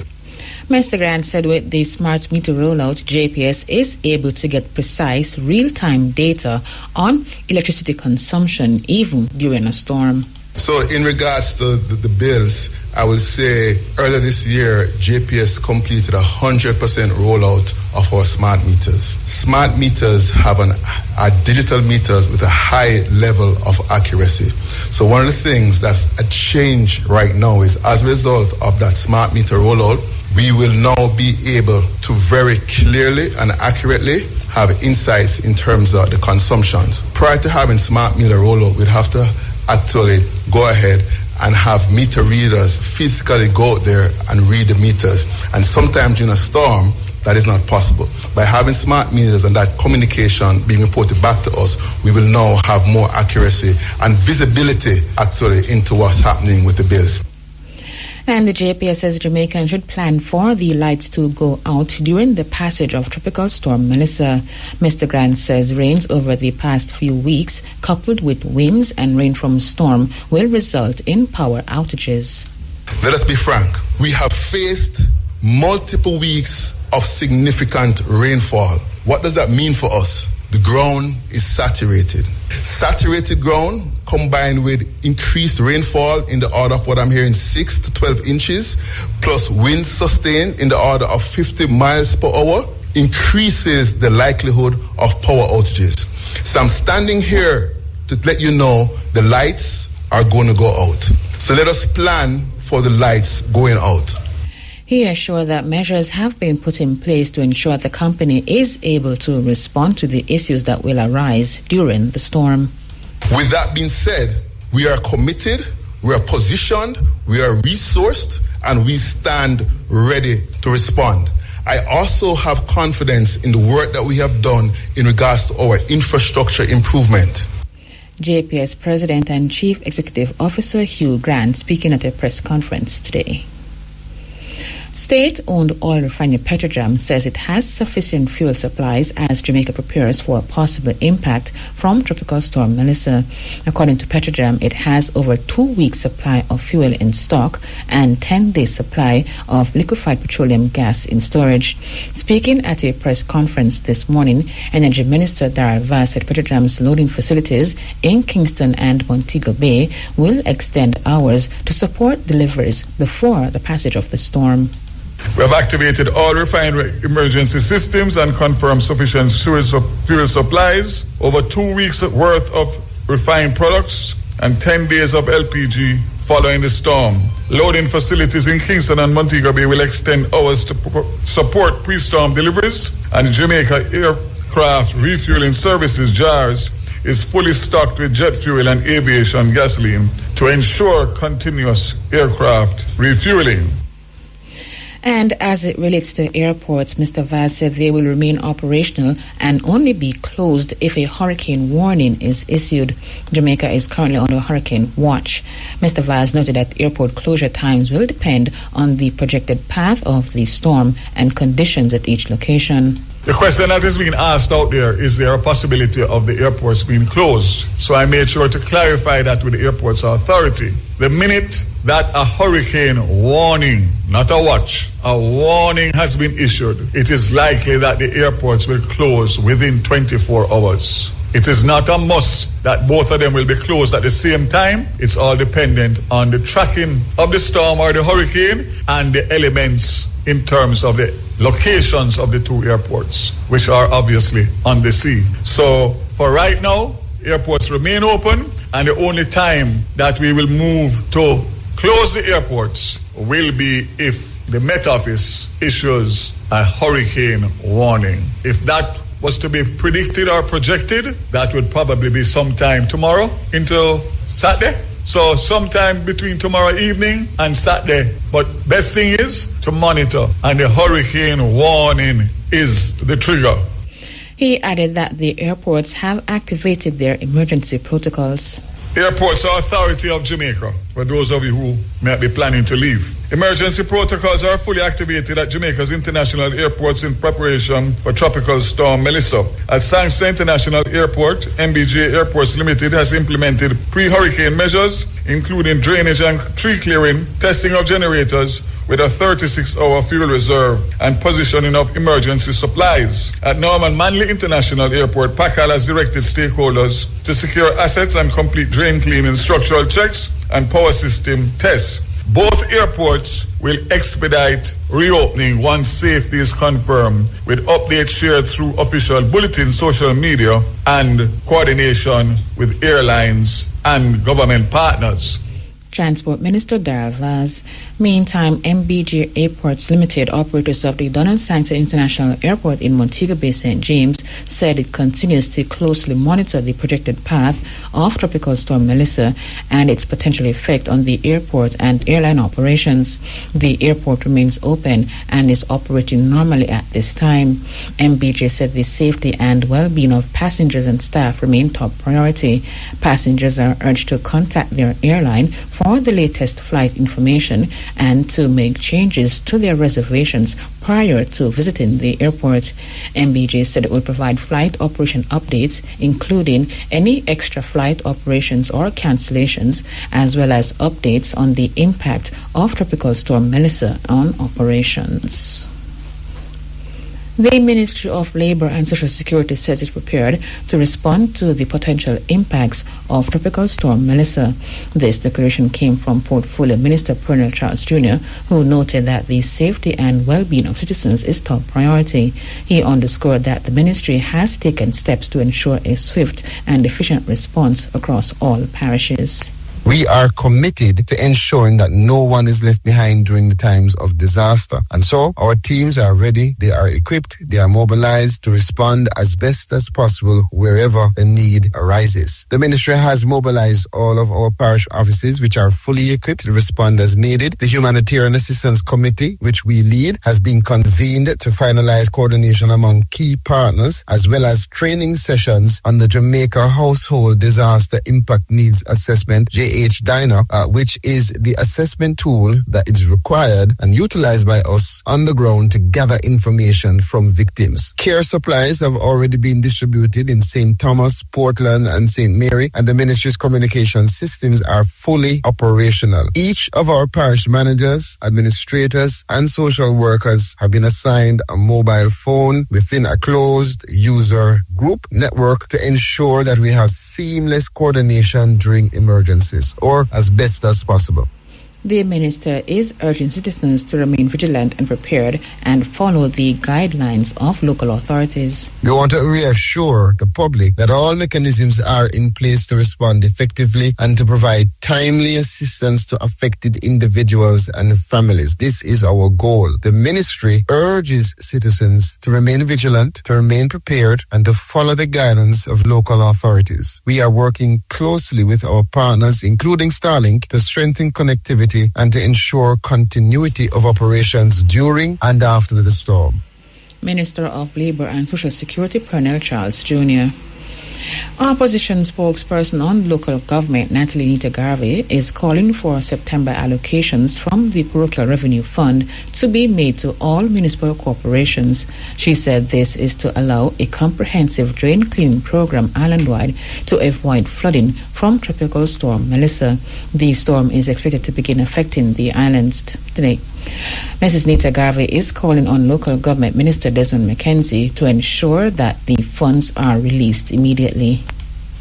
Mr. Grant said with the smart meter rollout, JPS is able to get precise real-time data on electricity consumption even during a storm. So in regards to the bills, I will say earlier this year, JPS completed 100% rollout of our smart meters. Smart meters are digital meters with a high level of accuracy. So one of the things that's a change right now is, as a result of that smart meter rollout, we will now be able to very clearly and accurately have insights in terms of the consumptions. Prior to having smart meter rollout, we'd have to actually go ahead and have meter readers physically go out there and read the meters. And sometimes during a storm, that is not possible. By having smart meters and that communication being reported back to us, we will now have more accuracy and visibility actually into what's happening with the bills. And the JPS says Jamaicans should plan for the lights to go out during the passage of Tropical Storm Melissa. Mr. Grant says rains over the past few weeks, coupled with winds and rain from storm, will result in power outages. Let us be frank. We have faced multiple weeks of significant rainfall. What does that mean for us? The ground is saturated. Saturated ground combined with increased rainfall in the order of what I'm hearing 6 to 12 inches, plus winds sustained in the order of 50 miles per hour, increases the likelihood of power outages. So I'm standing here to let you know the lights are going to go out. So let us plan for the lights going out. He assured that measures have been put in place to ensure the company is able to respond to the issues that will arise during the storm. With that being said, we are committed, we are positioned, we are resourced, and we stand ready to respond. I also have confidence in the work that we have done in regards to our infrastructure improvement. JPS President and Chief Executive Officer Hugh Grant speaking at a press conference today. State-owned oil refinery Petrojam says it has sufficient fuel supplies as Jamaica prepares for a possible impact from Tropical Storm Melissa. According to Petrojam, it has over 2 weeks' supply of fuel in stock and 10-day supply of liquefied petroleum gas in storage. Speaking at a press conference this morning, Energy Minister Darrell Vass said Petrojam's loading facilities in Kingston and Montego Bay will extend hours to support deliveries before the passage of the storm. We have activated all refinery emergency systems and confirmed sufficient fuel supplies, over 2 weeks worth of refined products, and 10 days of LPG following the storm. Loading facilities in Kingston and Montego Bay will extend hours to support pre-storm deliveries, and Jamaica Aircraft Refueling Services JARS is fully stocked with jet fuel and aviation gasoline to ensure continuous aircraft refueling. And as it relates to airports, Mr. Vaz said they will remain operational and only be closed if a hurricane warning is issued. Jamaica is currently under hurricane watch. Mr. Vaz noted that airport closure times will depend on the projected path of the storm and conditions at each location. The question that is being asked out there, is there a possibility of the airports being closed? So I made sure to clarify that with the Airports Authority. The minute that a hurricane warning, not a watch, a warning has been issued, it is likely that the airports will close within 24 hours. It is not a must that both of them will be closed at the same time. It's all dependent on the tracking of the storm or the hurricane and the elements in terms of the locations of the two airports, which are obviously on the sea. So for right now, airports remain open, and the only time that we will move to close the airports will be if the Met Office issues a hurricane warning. If that was to be predicted or projected, that would probably be sometime tomorrow into Saturday. So sometime between tomorrow evening and Saturday. But best thing is to monitor, and the hurricane warning is the trigger. He added that the airports have activated their emergency protocols. Airports Authority of Jamaica, for those of you who might be planning to leave. Emergency protocols are fully activated at Jamaica's international airports in preparation for Tropical Storm Melissa. At Sangster International Airport, MBJ Airports Limited has implemented pre-hurricane measures, including drainage and tree clearing, testing of generators with a 36-hour fuel reserve, and positioning of emergency supplies. At Norman Manley International Airport, PACAL has directed stakeholders to secure assets and complete drain cleaning, structural checks, and power system tests. Both airports will expedite reopening once safety is confirmed, with updates shared through official bulletins, social media, and coordination with airlines and government partners. Transport Minister Darrell Vaz. Meantime, MBJ Airports Limited, operators of the Donald Sangster International Airport in Montego Bay, St. James, said it continues to closely monitor the projected path of Tropical Storm Melissa and its potential effect on the airport and airline operations. The airport remains open and is operating normally at this time. MBJ said the safety and well-being of passengers and staff remain top priority. Passengers are urged to contact their airline for the latest flight information and to make changes to their reservations prior to visiting the airport. MBJ said it will provide flight operation updates, including any extra flight operations or cancellations, as well as updates on the impact of Tropical Storm Melissa on operations. The Ministry of Labour and Social Security says it's prepared to respond to the potential impacts of Tropical Storm Melissa. This declaration came from Portfolio Minister Pernell Charles Jr., who noted that the safety and well-being of citizens is top priority. He underscored that the ministry has taken steps to ensure a swift and efficient response across all parishes. We are committed to ensuring that no one is left behind during the times of disaster. And so our teams are ready, they are equipped, they are mobilized to respond as best as possible wherever the need arises. The ministry has mobilized all of our parish offices, which are fully equipped to respond as needed. The Humanitarian Assistance Committee, which we lead, has been convened to finalize coordination among key partners, as well as training sessions on the Jamaica Household Disaster Impact Needs Assessment, JH-DINA, which is the assessment tool that is required and utilized by us on the ground to gather information from victims. Care supplies have already been distributed in St. Thomas, Portland, and St. Mary, and the ministry's communication systems are fully operational. Each of our parish managers, administrators, and social workers have been assigned a mobile phone within a closed user group network to ensure that we have seamless coordination during emergencies, or as best as possible. The minister is urging citizens to remain vigilant and prepared and follow the guidelines of local authorities. We want to reassure the public that all mechanisms are in place to respond effectively and to provide timely assistance to affected individuals and families. This is our goal. The ministry urges citizens to remain vigilant, to remain prepared, and to follow the guidance of local authorities. We are working closely with our partners, including Starlink, to strengthen connectivity stability and to ensure continuity of operations during and after the storm. Minister of Labour and Social Security Pernell Charles Jr. Opposition spokesperson on local government Natalie Nita Garvey is calling for September allocations from the Parochial Revenue Fund to be made to all municipal corporations. She said this is to allow a comprehensive drain cleaning program island-wide to avoid flooding from Tropical Storm Melissa. The storm is expected to begin affecting the islands today. Mrs. Nita Garvey is calling on local government Minister Desmond McKenzie to ensure that the funds are released immediately.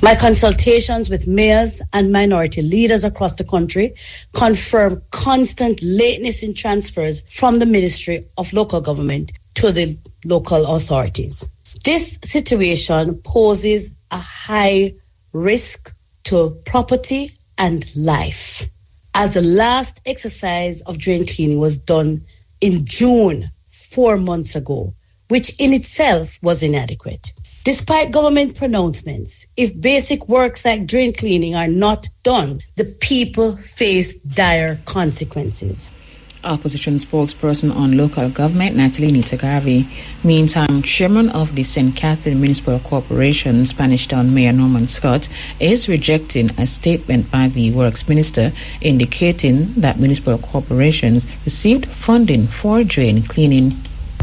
My consultations with mayors and minority leaders across the country confirm constant lateness in transfers from the Ministry of Local Government to the local authorities. This situation poses a high risk to property and life, as the last exercise of drain cleaning was done in June 4 months ago, which in itself was inadequate. Despite government pronouncements, if basic works like drain cleaning are not done, the people face dire consequences. Opposition spokesperson on local government Natalie Nita Garvey. Meantime, chairman of the St. Catherine Municipal Corporation, Spanish Town Mayor Norman Scott, is rejecting a statement by the Works Minister indicating that municipal corporations received funding for drain cleaning.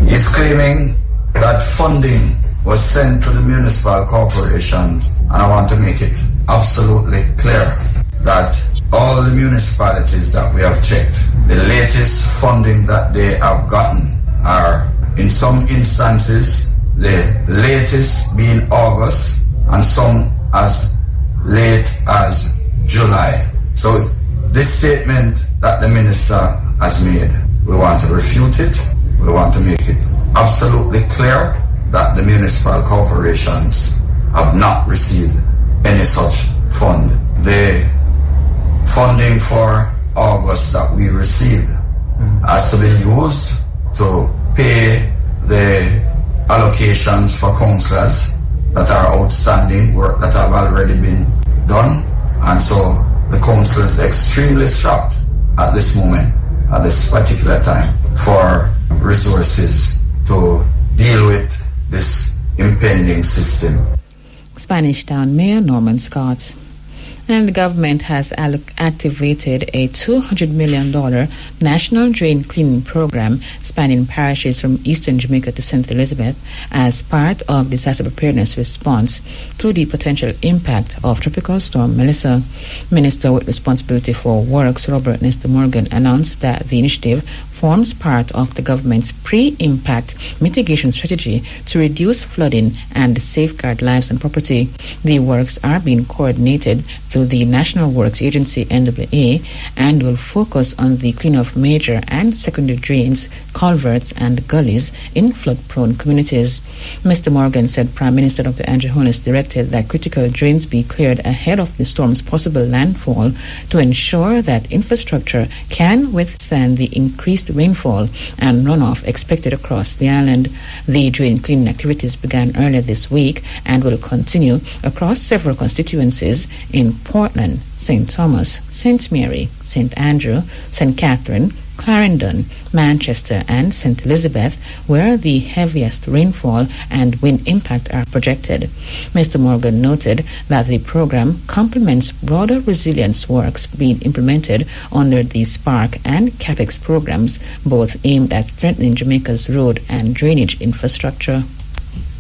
He's claiming that funding was sent to the municipal corporations, and I want to make it absolutely clear that all the municipalities that we have checked, the latest funding that they have gotten are, in some instances, the latest being August, and some as late as July. So this statement that the minister has made, we want to refute it. We want to make it absolutely clear that the municipal corporations have not received any such fund. The funding for August that we received has to be used to pay the allocations for councillors that are outstanding, work that have already been done. And so the council is extremely strapped at this moment, at this particular time, for resources to deal with this impending system. Spanish Town Mayor Norman Scott. And the government has activated a $200 million national drain cleaning program spanning parishes from eastern Jamaica to St. Elizabeth as part of disaster preparedness response to the potential impact of Tropical Storm Melissa. Minister with responsibility for works, Robert Nestor Morgan, announced that the initiative forms part of the government's pre-impact mitigation strategy to reduce flooding and safeguard lives and property. The works are being coordinated through the National Works Agency, NWA, and will focus on the cleanup of major and secondary drains, culverts, and gullies in flood-prone communities. Mr. Morgan said Prime Minister Dr. Andrew Holness directed that critical drains be cleared ahead of the storm's possible landfall to ensure that infrastructure can withstand the increased rainfall and runoff expected across the island. The drain cleaning activities began earlier this week and will continue across several constituencies in Portland, St. Thomas, St. Mary, St. Andrew, St. Catherine, Clarendon, Manchester, and St. Elizabeth, where the heaviest rainfall and wind impact are projected. Mr. Morgan noted that the program complements broader resilience works being implemented under the SPARK and CAPEX programs, both aimed at strengthening Jamaica's road and drainage infrastructure.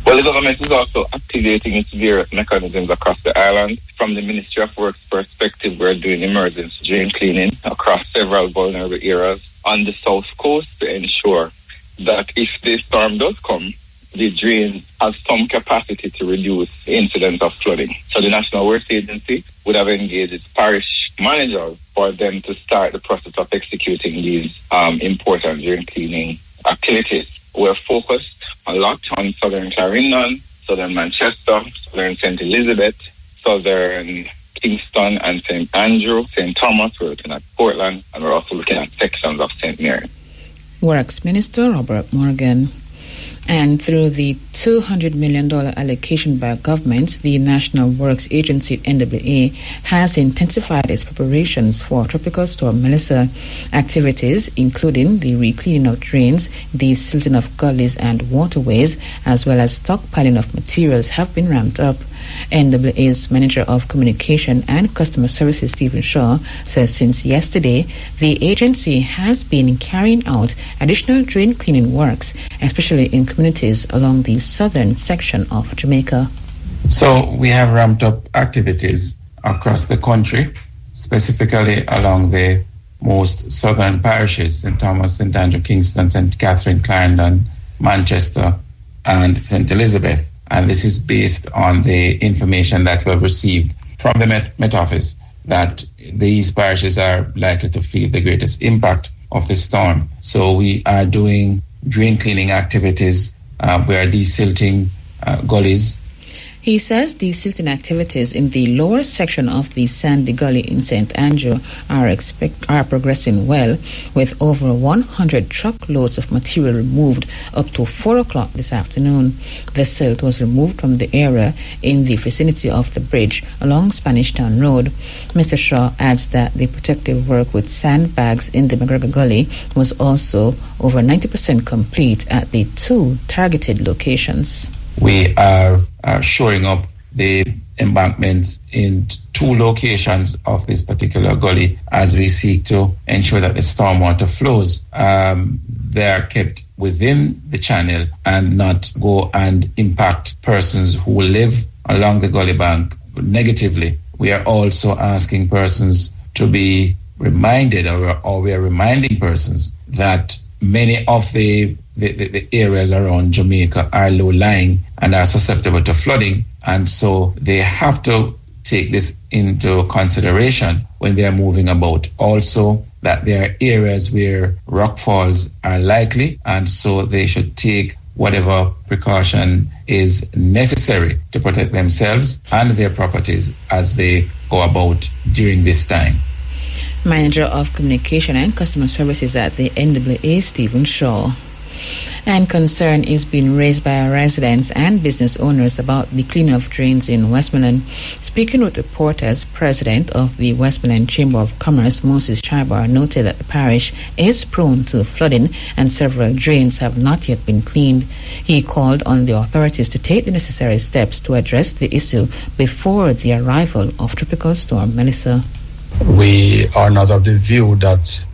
Well, the government is also activating its various mechanisms across the island. From the Ministry of Works perspective, we're doing emergency drain cleaning across several vulnerable areas on the south coast to ensure that if the storm does come, the drain has some capacity to reduce the incidence of flooding. So the National Works Agency would have engaged its parish managers for them to start the process of executing these important drain cleaning activities. We're focused a lot on southern Clarendon, southern Manchester, southern St. Elizabeth, southern Kingston and St. Andrew, St. Thomas. We're looking at Portland, and we're also looking at sections of St. Mary. Works Minister Robert Morgan. And through the $200 million allocation by government, the National Works Agency, NWA, has intensified its preparations for Tropical Storm Melissa. Activities, including the recleaning of drains, the silting of gullies and waterways, as well as stockpiling of materials, have been ramped up. NWA's Manager of Communication and Customer Services, Stephen Shaw, says since yesterday, the agency has been carrying out additional drain cleaning works, especially in communities along the southern section of Jamaica. So we have ramped up activities across the country, specifically along the most southern parishes, St. Thomas, St. Andrew, Kingston, St. Catherine, Clarendon, Manchester, and St. Elizabeth. And this is based on the information that we've received from the Met Office that these parishes are likely to feel the greatest impact of the storm. So we are doing drain cleaning activities. We are desilting gullies. He says the silting activities in the lower section of the Sandy Gully in St. Andrew are progressing well, with over 100 truckloads of material removed up to 4 o'clock this afternoon. The silt was removed from the area in the vicinity of the bridge along Spanish Town Road. Mr. Shaw adds that the protective work with sandbags in the McGregor Gully was also over 90% complete at the 2 targeted locations. We are shoring up the embankments in 2 locations of this particular gully as we seek to ensure that the stormwater flows they are kept within the channel and not go and impact persons who live along the gully bank negatively. We are also asking persons to be reminded, or we are reminding persons that many of the areas around Jamaica are low-lying and are susceptible to flooding, and so they have to take this into consideration when they are moving about. Also, that there are areas where rockfalls are likely, and so they should take whatever precaution is necessary to protect themselves and their properties as they go about during this time. Manager of Communication and Customer Services at the NWA, Stephen Shaw. And concern is being raised by residents and business owners about the cleaning of drains in Westmoreland. Speaking with reporters, President of the Westmoreland Chamber of Commerce, Moses Chaibar, noted that the parish is prone to flooding and several drains have not yet been cleaned. He called on the authorities to take the necessary steps to address the issue before the arrival of Tropical Storm Melissa. We are not of the view that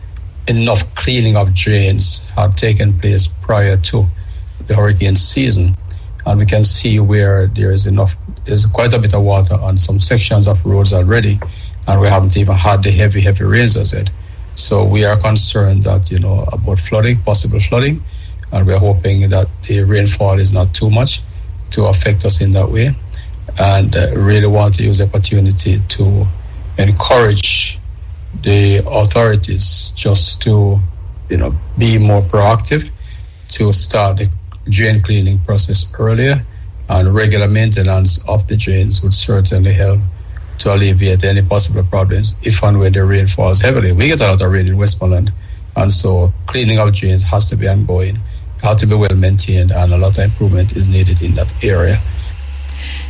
enough cleaning of drains had taken place prior to the hurricane season, and we can see where there's quite a bit of water on some sections of roads already, and we haven't even had the heavy rains as yet. So we are concerned that about possible flooding, and we're hoping that the rainfall is not too much to affect us in that way, and really want to use the opportunity to encourage the authorities just to, be more proactive, to start the drain cleaning process earlier, and regular maintenance of the drains would certainly help to alleviate any possible problems if and when the rain falls heavily. We get a lot of rain in Westmoreland, and so cleaning of drains has to be ongoing, has to be well maintained, and a lot of improvement is needed in that area.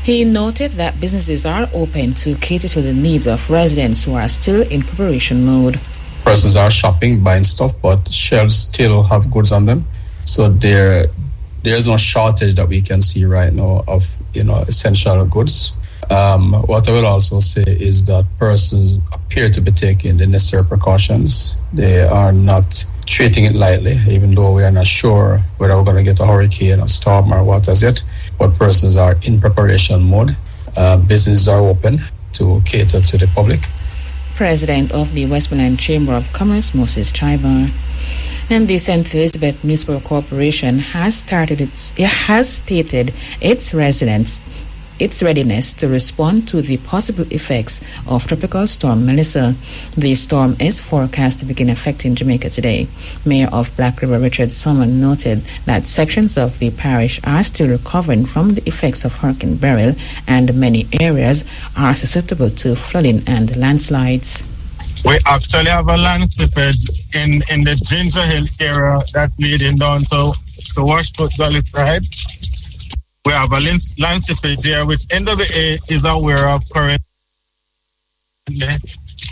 He noted that businesses are open to cater to the needs of residents who are still in preparation mode. Persons are shopping, buying stuff, but shelves still have goods on them. So there's no shortage that we can see right now of essential goods. What I will also say is that persons appear to be taking the necessary precautions. They are not treating it lightly, even though we are not sure whether we're going to get a hurricane, a storm, or what as yet. But persons are in preparation mode. Businesses are open to cater to the public. President of the Westmoreland Chamber of Commerce, Moses Chaibar. And the St. Elizabeth Municipal Corporation has stated its readiness to respond to the possible effects of Tropical Storm Melissa. The storm is forecast to begin affecting Jamaica today. Mayor of Black River, Richard Summon, noted that sections of the parish are still recovering from the effects of Hurricane Beryl, and many areas are susceptible to flooding and landslides. We actually have a landslip in the Ginger Hill area that's leading down to to Washput Gully side. We have a land slippage there, which NWA is aware of currently.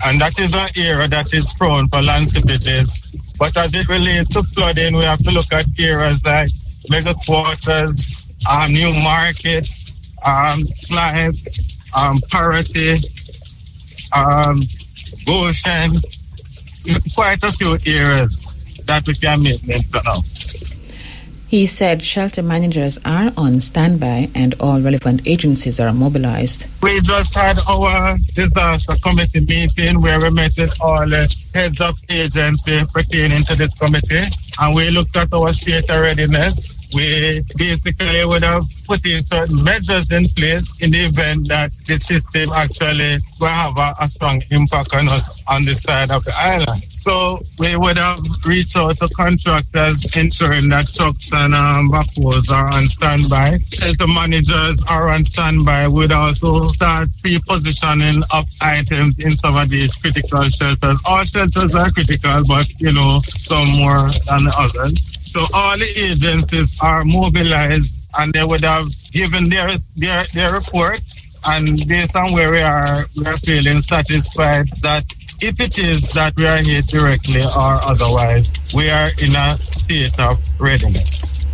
And that is an area that is prone for land slippages. But as it relates to flooding, we have to look at areas like mega quarters, New Market, Slide, Parity, Goshen, quite a few areas that we can make mention of. He said shelter managers are on standby and all relevant agencies are mobilized. We just had our disaster committee meeting where we met with all heads of agency pertaining to this committee, and we looked at our state of readiness. We basically would have put in certain measures in place in the event that the system actually will have a strong impact on us on this side of the island. So we would have reached out to contractors ensuring that trucks and backhoes are on standby. Shelter managers are on standby. We'd also start pre-positioning of items in some of these critical shelters. All shelters are critical, but, some more than others. So all the agencies are mobilized and they would have given their report. And based on where we are feeling satisfied that if it is that we are hit directly or otherwise, we are in a state of readiness.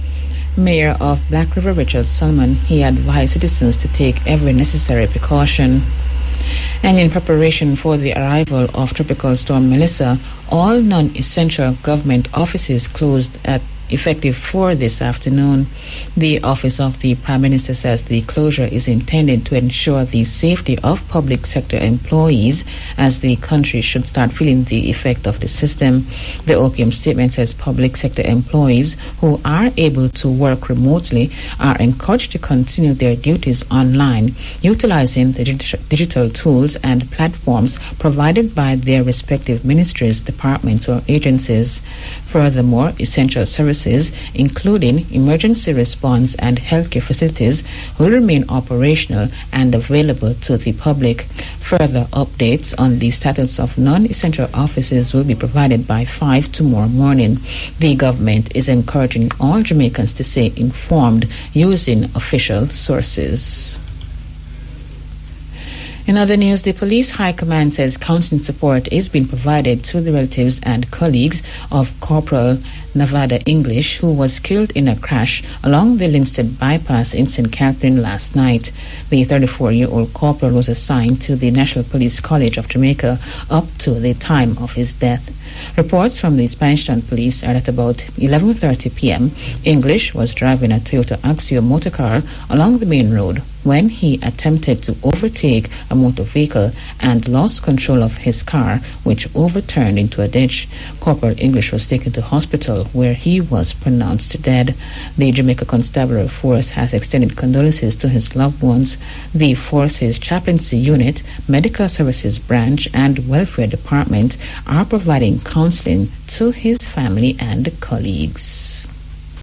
Mayor of Black River, Richard Solomon, he advised citizens to take every necessary precaution. And in preparation for the arrival of Tropical Storm Melissa, all non-essential government offices closed at effective for this afternoon. The Office of the Prime Minister says the closure is intended to ensure the safety of public sector employees as the country should start feeling the effect of the system. The OPM statement says public sector employees who are able to work remotely are encouraged to continue their duties online, utilizing the digital tools and platforms provided by their respective ministries, departments, or agencies. Furthermore, essential services, including emergency response and healthcare facilities, will remain operational and available to the public. Further updates on the status of non-essential offices will be provided by 5 tomorrow morning. The government is encouraging all Jamaicans to stay informed using official sources. In other news, the Police High Command says counseling support is being provided to the relatives and colleagues of Corporal Nevada English, who was killed in a crash along the Linstead bypass in St. Catherine last night. The 34-year-old corporal was assigned to the National Police College of Jamaica up to the time of his death. Reports from the Spanish Town Police are at about 11:30 p.m. English was driving a Toyota Axio motorcar along the main road when he attempted to overtake a motor vehicle and lost control of his car, which overturned into a ditch. Corporal English was taken to hospital where he was pronounced dead. The Jamaica Constabulary Force has extended condolences to his loved ones. The force's chaplaincy unit, medical services branch, and welfare department are providing counseling to his family and colleagues.